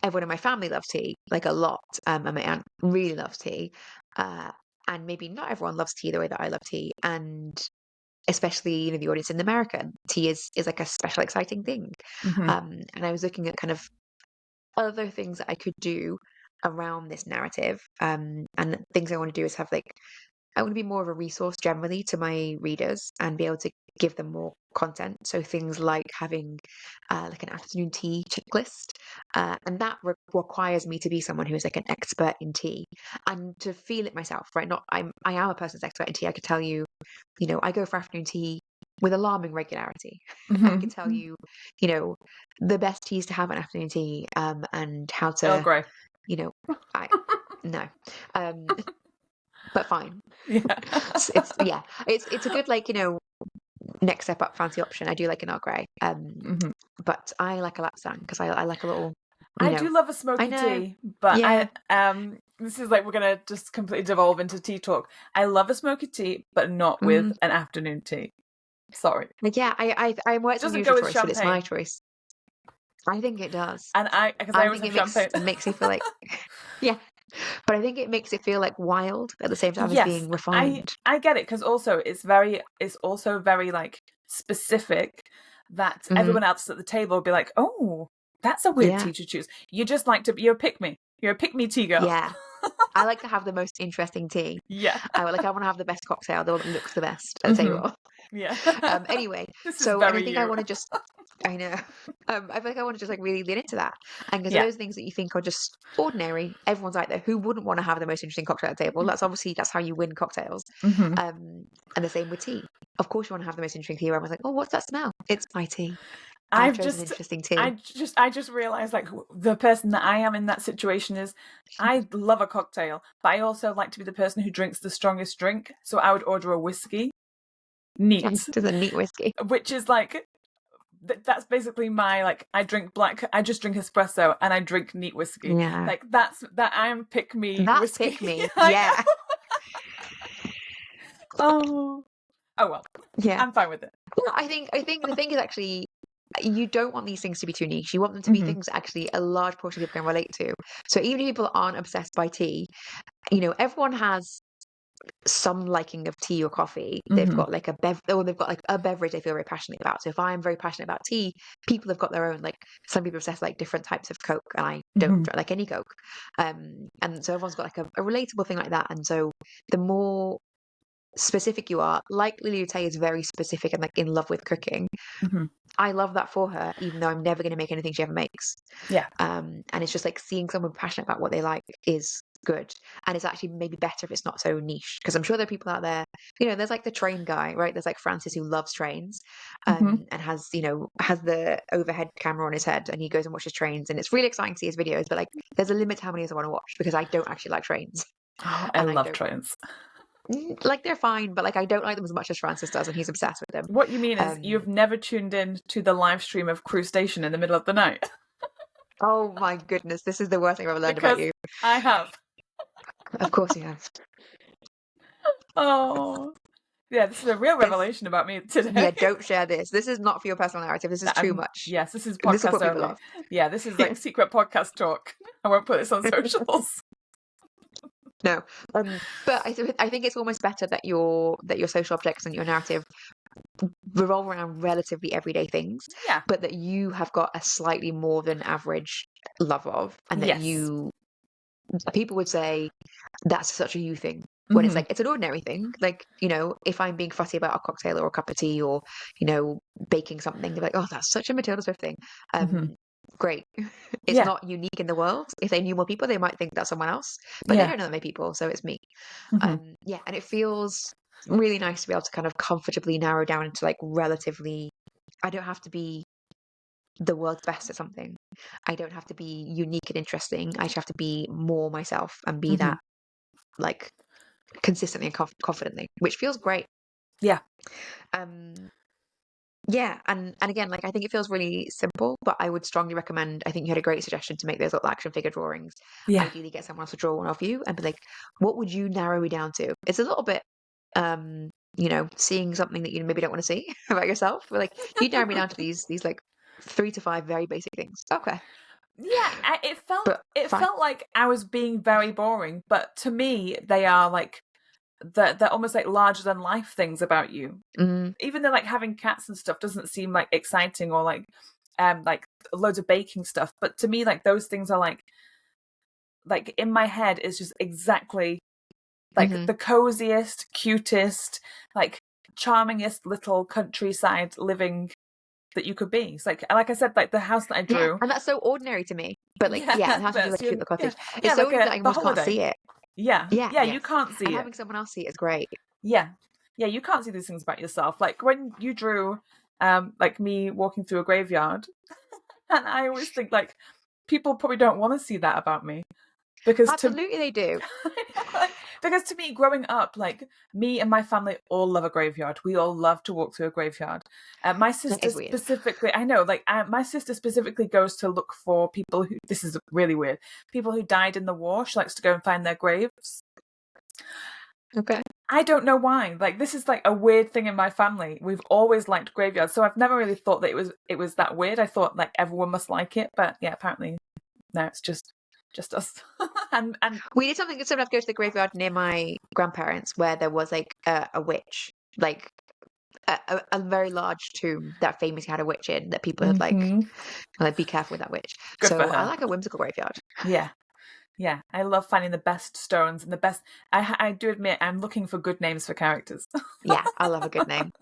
Speaker 3: everyone in my family loves tea like a lot, and my aunt really loves tea, and maybe not everyone loves tea the way that I love tea, and especially, you know, the audience in America, tea is like a special exciting thing. And I was looking at kind of other things that I could do around this narrative, and things I want to do is have like, I want to be more of a resource generally to my readers and be able to give them more content. So things like having like an afternoon tea checklist, and that requires me to be someone who is like an expert in tea and to feel it myself, right? I am a person who's expert in tea. I could tell you I go for afternoon tea with alarming regularity. I
Speaker 1: Mm-hmm.
Speaker 3: can tell you, the best teas to have an afternoon tea, and how
Speaker 1: Earl
Speaker 3: to,
Speaker 1: Grey.
Speaker 3: I no, um, but fine.
Speaker 1: Yeah.
Speaker 3: It's a good next step up fancy option. I do like an Earl Grey,
Speaker 1: Mm-hmm.
Speaker 3: but I like a lapsang because I like a little,
Speaker 1: I do love a
Speaker 3: I
Speaker 1: smoky
Speaker 3: know,
Speaker 1: tea, but
Speaker 3: yeah.
Speaker 1: this is like we're gonna just completely devolve into tea talk. I love a smoky tea, but not with an afternoon tea. Sorry.
Speaker 3: Like, yeah, it's
Speaker 1: Doesn't
Speaker 3: unusual
Speaker 1: go with
Speaker 3: choice, but it's my
Speaker 1: champagne.
Speaker 3: choice. I think it does.
Speaker 1: And because I
Speaker 3: I
Speaker 1: always
Speaker 3: think
Speaker 1: have
Speaker 3: it
Speaker 1: champagne.
Speaker 3: makes you feel like, yeah, but I think it makes it feel like wild at the same time as
Speaker 1: Yes,
Speaker 3: being refined.
Speaker 1: I get it, because also it's also very like specific that
Speaker 3: Hmm.
Speaker 1: everyone else at the table will be like, oh, that's a weird
Speaker 3: Yeah,
Speaker 1: tea to choose. You just like to you're a pick me. You're a pick me tea girl.
Speaker 3: yeah. I like to have the most interesting tea.
Speaker 1: Yeah.
Speaker 3: I want to have the best cocktail, the one that looks the best at the
Speaker 1: Hmm.
Speaker 3: table.
Speaker 1: Yeah.
Speaker 3: Anyway,
Speaker 1: This is
Speaker 3: so, and I
Speaker 1: very
Speaker 3: think I
Speaker 1: you.
Speaker 3: want to just, I know, I feel like I want to just like really lean into that. And because
Speaker 1: Yeah.
Speaker 3: those things that you think are just ordinary, everyone's out there who wouldn't want to have the most interesting cocktail at the table. That's how you win cocktails.
Speaker 1: Hmm.
Speaker 3: And the same with tea. Of course, you want to have the most interesting tea. Everyone's like, oh, what's that smell? It's my tea. I've
Speaker 1: I've
Speaker 3: chosen
Speaker 1: just
Speaker 3: interesting tea.
Speaker 1: I just realized like the person that I am in that situation is I love a cocktail, but I also like to be the person who drinks the strongest drink. So I would order a whiskey, neat,
Speaker 3: To the neat whiskey.
Speaker 1: which is like that's basically my like I just drink espresso and I drink neat whiskey.
Speaker 3: Yeah.
Speaker 1: Like that I'm pick me
Speaker 3: That's
Speaker 1: whiskey.
Speaker 3: pick me.
Speaker 1: I
Speaker 3: Yeah.
Speaker 1: know. Oh well,
Speaker 3: Yeah.
Speaker 1: I'm fine with it.
Speaker 3: Well, I think the thing is actually you don't want these things to be too niche. You want them to be
Speaker 1: Hmm.
Speaker 3: things that actually a large portion of people can relate to. So even if people aren't obsessed by tea, everyone has some liking of tea or coffee. They've
Speaker 1: Hmm.
Speaker 3: got like or they've got like a beverage they feel very passionate about. So if I'm very passionate about tea, people have got their own, like some people obsess like different types of Coke, and I don't
Speaker 1: Hmm.
Speaker 3: like any Coke. And so everyone's got like a relatable thing like that. And so the more specific you are, like Lily Tay is very specific and like in love with cooking.
Speaker 1: Hmm.
Speaker 3: I love that for her, even though I'm never going to make anything she ever makes.
Speaker 1: Yeah.
Speaker 3: And it's just like seeing someone passionate about what they like is good. And it's actually maybe better if it's not so niche, because I'm sure there are people out there, there's like the train guy, right? There's like Francis who loves trains,
Speaker 1: Hmm.
Speaker 3: and has the overhead camera on his head, and he goes and watches trains, and it's really exciting to see his videos, but like there's a limit to how many I want to watch because I don't actually like trains.
Speaker 1: Oh, I
Speaker 3: And I
Speaker 1: love
Speaker 3: don't
Speaker 1: trains.
Speaker 3: like, they're fine, but like I don't like them as much as Francis does, and he's obsessed with them.
Speaker 1: What you mean is
Speaker 3: Um,
Speaker 1: you've never tuned in to the live stream of Crew Station in the middle of the night.
Speaker 3: oh my goodness, this is the worst thing I've ever learned about
Speaker 1: Because
Speaker 3: you.
Speaker 1: I have.
Speaker 3: Of course you have.
Speaker 1: Oh. Yeah, this is a real
Speaker 3: This,
Speaker 1: revelation about me today.
Speaker 3: yeah, don't share this. This is not for your personal narrative. This is too much.
Speaker 1: Yes, this is
Speaker 3: This will
Speaker 1: podcast
Speaker 3: put people
Speaker 1: only.
Speaker 3: off.
Speaker 1: Yeah, this is like secret podcast talk. I won't put this on socials.
Speaker 3: No, but I think it's almost better that your social objects and your narrative revolve around relatively everyday things,
Speaker 1: Yeah.
Speaker 3: but that you have got a slightly more than average love of, and that
Speaker 1: Yes.
Speaker 3: people would say that's such a you thing. When it's
Speaker 1: Hmm.
Speaker 3: like it's an ordinary thing, like if I'm being fussy about a cocktail or a cup of tea or baking something, they're like, oh, that's such a Matilda Swift thing.
Speaker 1: Hmm.
Speaker 3: Great. It's
Speaker 1: Yeah.
Speaker 3: not unique in the world. If they knew more people, they might think that's someone else, but they
Speaker 1: Yeah.
Speaker 3: don't know that many people, so it's me.
Speaker 1: Hmm.
Speaker 3: Yeah, and it feels really nice to be able to kind of comfortably narrow down into like relatively. I don't have to be the world's best at something. I don't have to be unique and interesting. I just have to be more myself and be
Speaker 1: Hmm.
Speaker 3: that, like, consistently and confidently, which feels great.
Speaker 1: Yeah.
Speaker 3: Um, yeah, and again, like I think it feels really simple, but I would strongly recommend. I think you had a great suggestion to make those little action figure drawings.
Speaker 1: Yeah.
Speaker 3: Ideally, get someone else to draw one of you and be like, "What would you narrow me down to?" It's a little bit, seeing something that you maybe don't want to see about yourself. But like, you narrow me down to these like 3 to 5 very basic things. Okay,
Speaker 1: Yeah.
Speaker 3: but
Speaker 1: It
Speaker 3: fine.
Speaker 1: felt like I was being very boring, but to me, they are like they're almost like larger than life things about you.
Speaker 3: Mm,
Speaker 1: Even though like having cats and stuff doesn't seem like exciting or like loads of baking stuff, but to me like those things are like in my head is just exactly like
Speaker 3: mhm.
Speaker 1: the coziest, cutest, like charmingest little countryside living that you could be. It's like I said, like the house that I
Speaker 3: Yeah,
Speaker 1: drew.
Speaker 3: and that's so ordinary to me. But like, yeah, the
Speaker 1: Yeah,
Speaker 3: house would be like
Speaker 1: that's
Speaker 3: a cute little
Speaker 1: yeah,
Speaker 3: cottage.
Speaker 1: yeah,
Speaker 3: It's so
Speaker 1: like
Speaker 3: ordinary that I
Speaker 1: the
Speaker 3: almost can't
Speaker 1: holiday.
Speaker 3: see it.
Speaker 1: Yeah,
Speaker 3: Yeah,
Speaker 1: yeah,
Speaker 3: yeah.
Speaker 1: you can't
Speaker 3: And
Speaker 1: see it.
Speaker 3: having someone else see it is great.
Speaker 1: Yeah, yeah, you can't see these things about yourself. Like when you drew, like me walking through a graveyard, and I always think like people probably don't want to see that about me because
Speaker 3: Absolutely, they do.
Speaker 1: because to me, growing up, like me and my family all love a graveyard. We all love to walk through a graveyard. My sister
Speaker 3: is weird.
Speaker 1: specifically, I know, like my sister specifically goes to look for people who. This is really weird. People who died in the war. She likes to go and find their graves.
Speaker 3: Okay.
Speaker 1: I don't know why. Like this is like a weird thing in my family. We've always liked graveyards, so I've never really thought that it was that weird. I thought like everyone must like it, but yeah, apparently no, it's just us. and
Speaker 3: we did something similar to go to the graveyard near my grandparents, where there was like a witch, like a very large tomb that famously had a witch in that people had like be careful with that witch.
Speaker 1: Good
Speaker 3: so
Speaker 1: for her.
Speaker 3: I like a whimsical graveyard.
Speaker 1: Yeah, I love finding the best stones and the best. I do admit I'm looking for good names for characters.
Speaker 3: Yeah, I love a good name.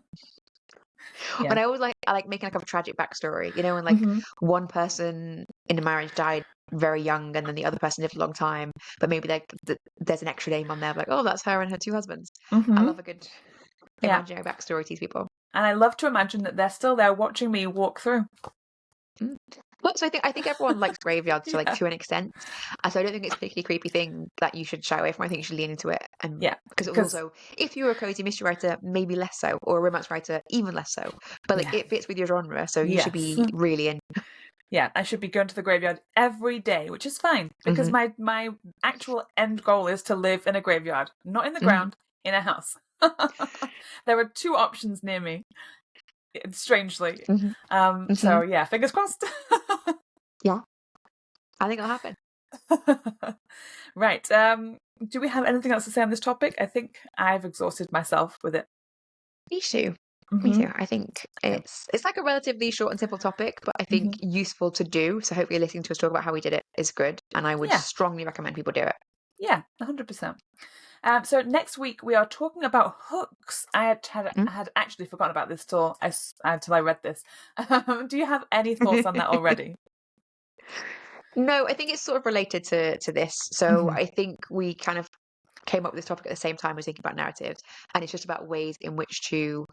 Speaker 1: Yeah.
Speaker 3: And I like making like a tragic backstory, you know, when like one person in a marriage died very young and then the other person lived a long time, but maybe like there's an extra name on there, like, oh, that's her and her two husbands. I love a good imaginary backstory to these people.
Speaker 1: And I love to imagine that they're still there watching me walk through.
Speaker 3: Well, so I think everyone likes graveyards to an extent. So I don't think it's a particularly creepy thing that you should shy away from. I think you should lean into it. And because also, if you're a cozy mystery writer, maybe less so, or a romance writer, even less so. But like it fits with your genre, so you should be really in.
Speaker 1: Yeah, I should be going to the graveyard every day, which is fine because my actual end goal is to live in a graveyard, not in the ground, in a house. There are 2 options near me. Strangely. So yeah, fingers crossed.
Speaker 3: Yeah, I think it'll happen.
Speaker 1: Right. Do we have anything else to say on this topic? I think I've exhausted myself with it.
Speaker 3: Me too. Me too. I think it's like a relatively short and simple topic, but I think useful to do. So hopefully listening to us talk about how we did it is good. And I would strongly recommend people do it.
Speaker 1: Yeah, 100%. So next week we are talking about hooks. I had actually forgotten about this till I read this. Do you have any thoughts on that already?
Speaker 3: No, I think it's sort of related to this. So I think we kind of came up with this topic at the same time as thinking about narratives, and it's just about ways in which to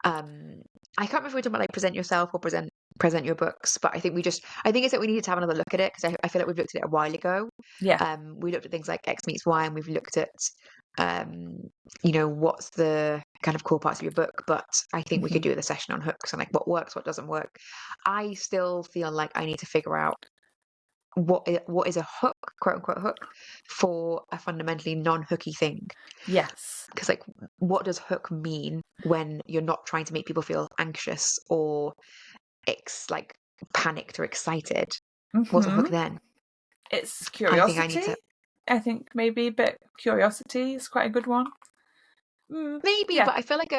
Speaker 3: I can't remember if we were talking about like present yourself or present your books, but I think it's that we needed to have another look at it, because I feel like we've looked at it a while ago. We looked at things like X meets Y, and we've looked at what's the kind of core parts of your book, but I think we could do the session on hooks and like what works, what doesn't work. I still feel like I need to figure out what is a hook, quote unquote hook, for a fundamentally non-hooky thing.
Speaker 1: Yes.
Speaker 3: Because like, what does hook mean when you're not trying to make people feel anxious or like panicked or excited? What's a hook then?
Speaker 1: It's curiosity. I think maybe a bit curiosity is quite a good one.
Speaker 3: Maybe, but I feel like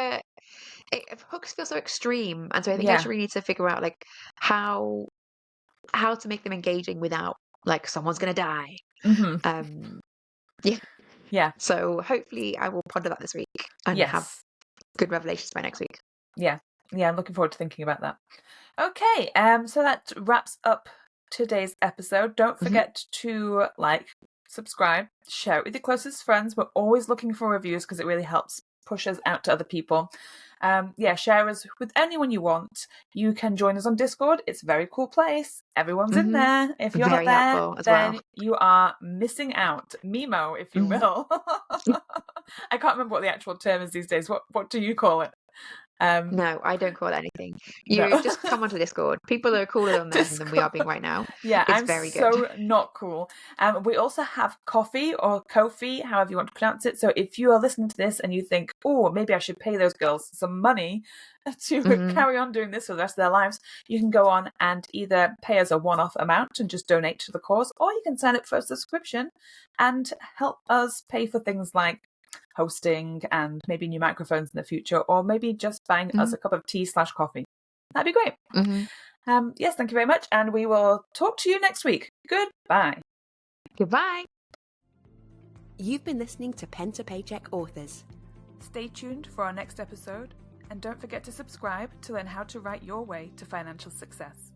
Speaker 3: hooks feel so extreme, and so I think I actually need to figure out like how to make them engaging without like someone's gonna die. So hopefully I will ponder that this week and have good revelations by next week.
Speaker 1: I'm looking forward to thinking about that. Okay, so that wraps up today's episode. Don't forget to like, subscribe, share it with your closest friends. We're always looking for reviews because it really helps push us out to other people. Share us with anyone you want. You can join us on Discord. It's a very cool place. Everyone's in there. If you're
Speaker 3: very
Speaker 1: not there, then
Speaker 3: you
Speaker 1: are missing out. Mimo, if you will. I can't remember what the actual term is these days. What do you call it?
Speaker 3: No, I don't call it anything. You just come onto Discord. People are cooler on there than we are being right now.
Speaker 1: Yeah,
Speaker 3: it's
Speaker 1: I'm
Speaker 3: very
Speaker 1: so
Speaker 3: good.
Speaker 1: Not cool. We also have Coffee or Ko-fi, however you want to pronounce it. So if you are listening to this and you think, oh, maybe I should pay those girls some money to carry on doing this for the rest of their lives, you can go on and either pay us a one-off amount and just donate to the cause, or you can sign up for a subscription and help us pay for things like hosting and maybe new microphones in the future, or maybe just buying us a cup of tea/coffee. That'd be great. Yes, thank you very much, and we will talk to you next week. Goodbye.
Speaker 3: Goodbye.
Speaker 2: You've been listening to Pen to Paycheck Authors.
Speaker 1: Stay tuned for our next episode, and don't forget to subscribe to learn how to write your way to financial success.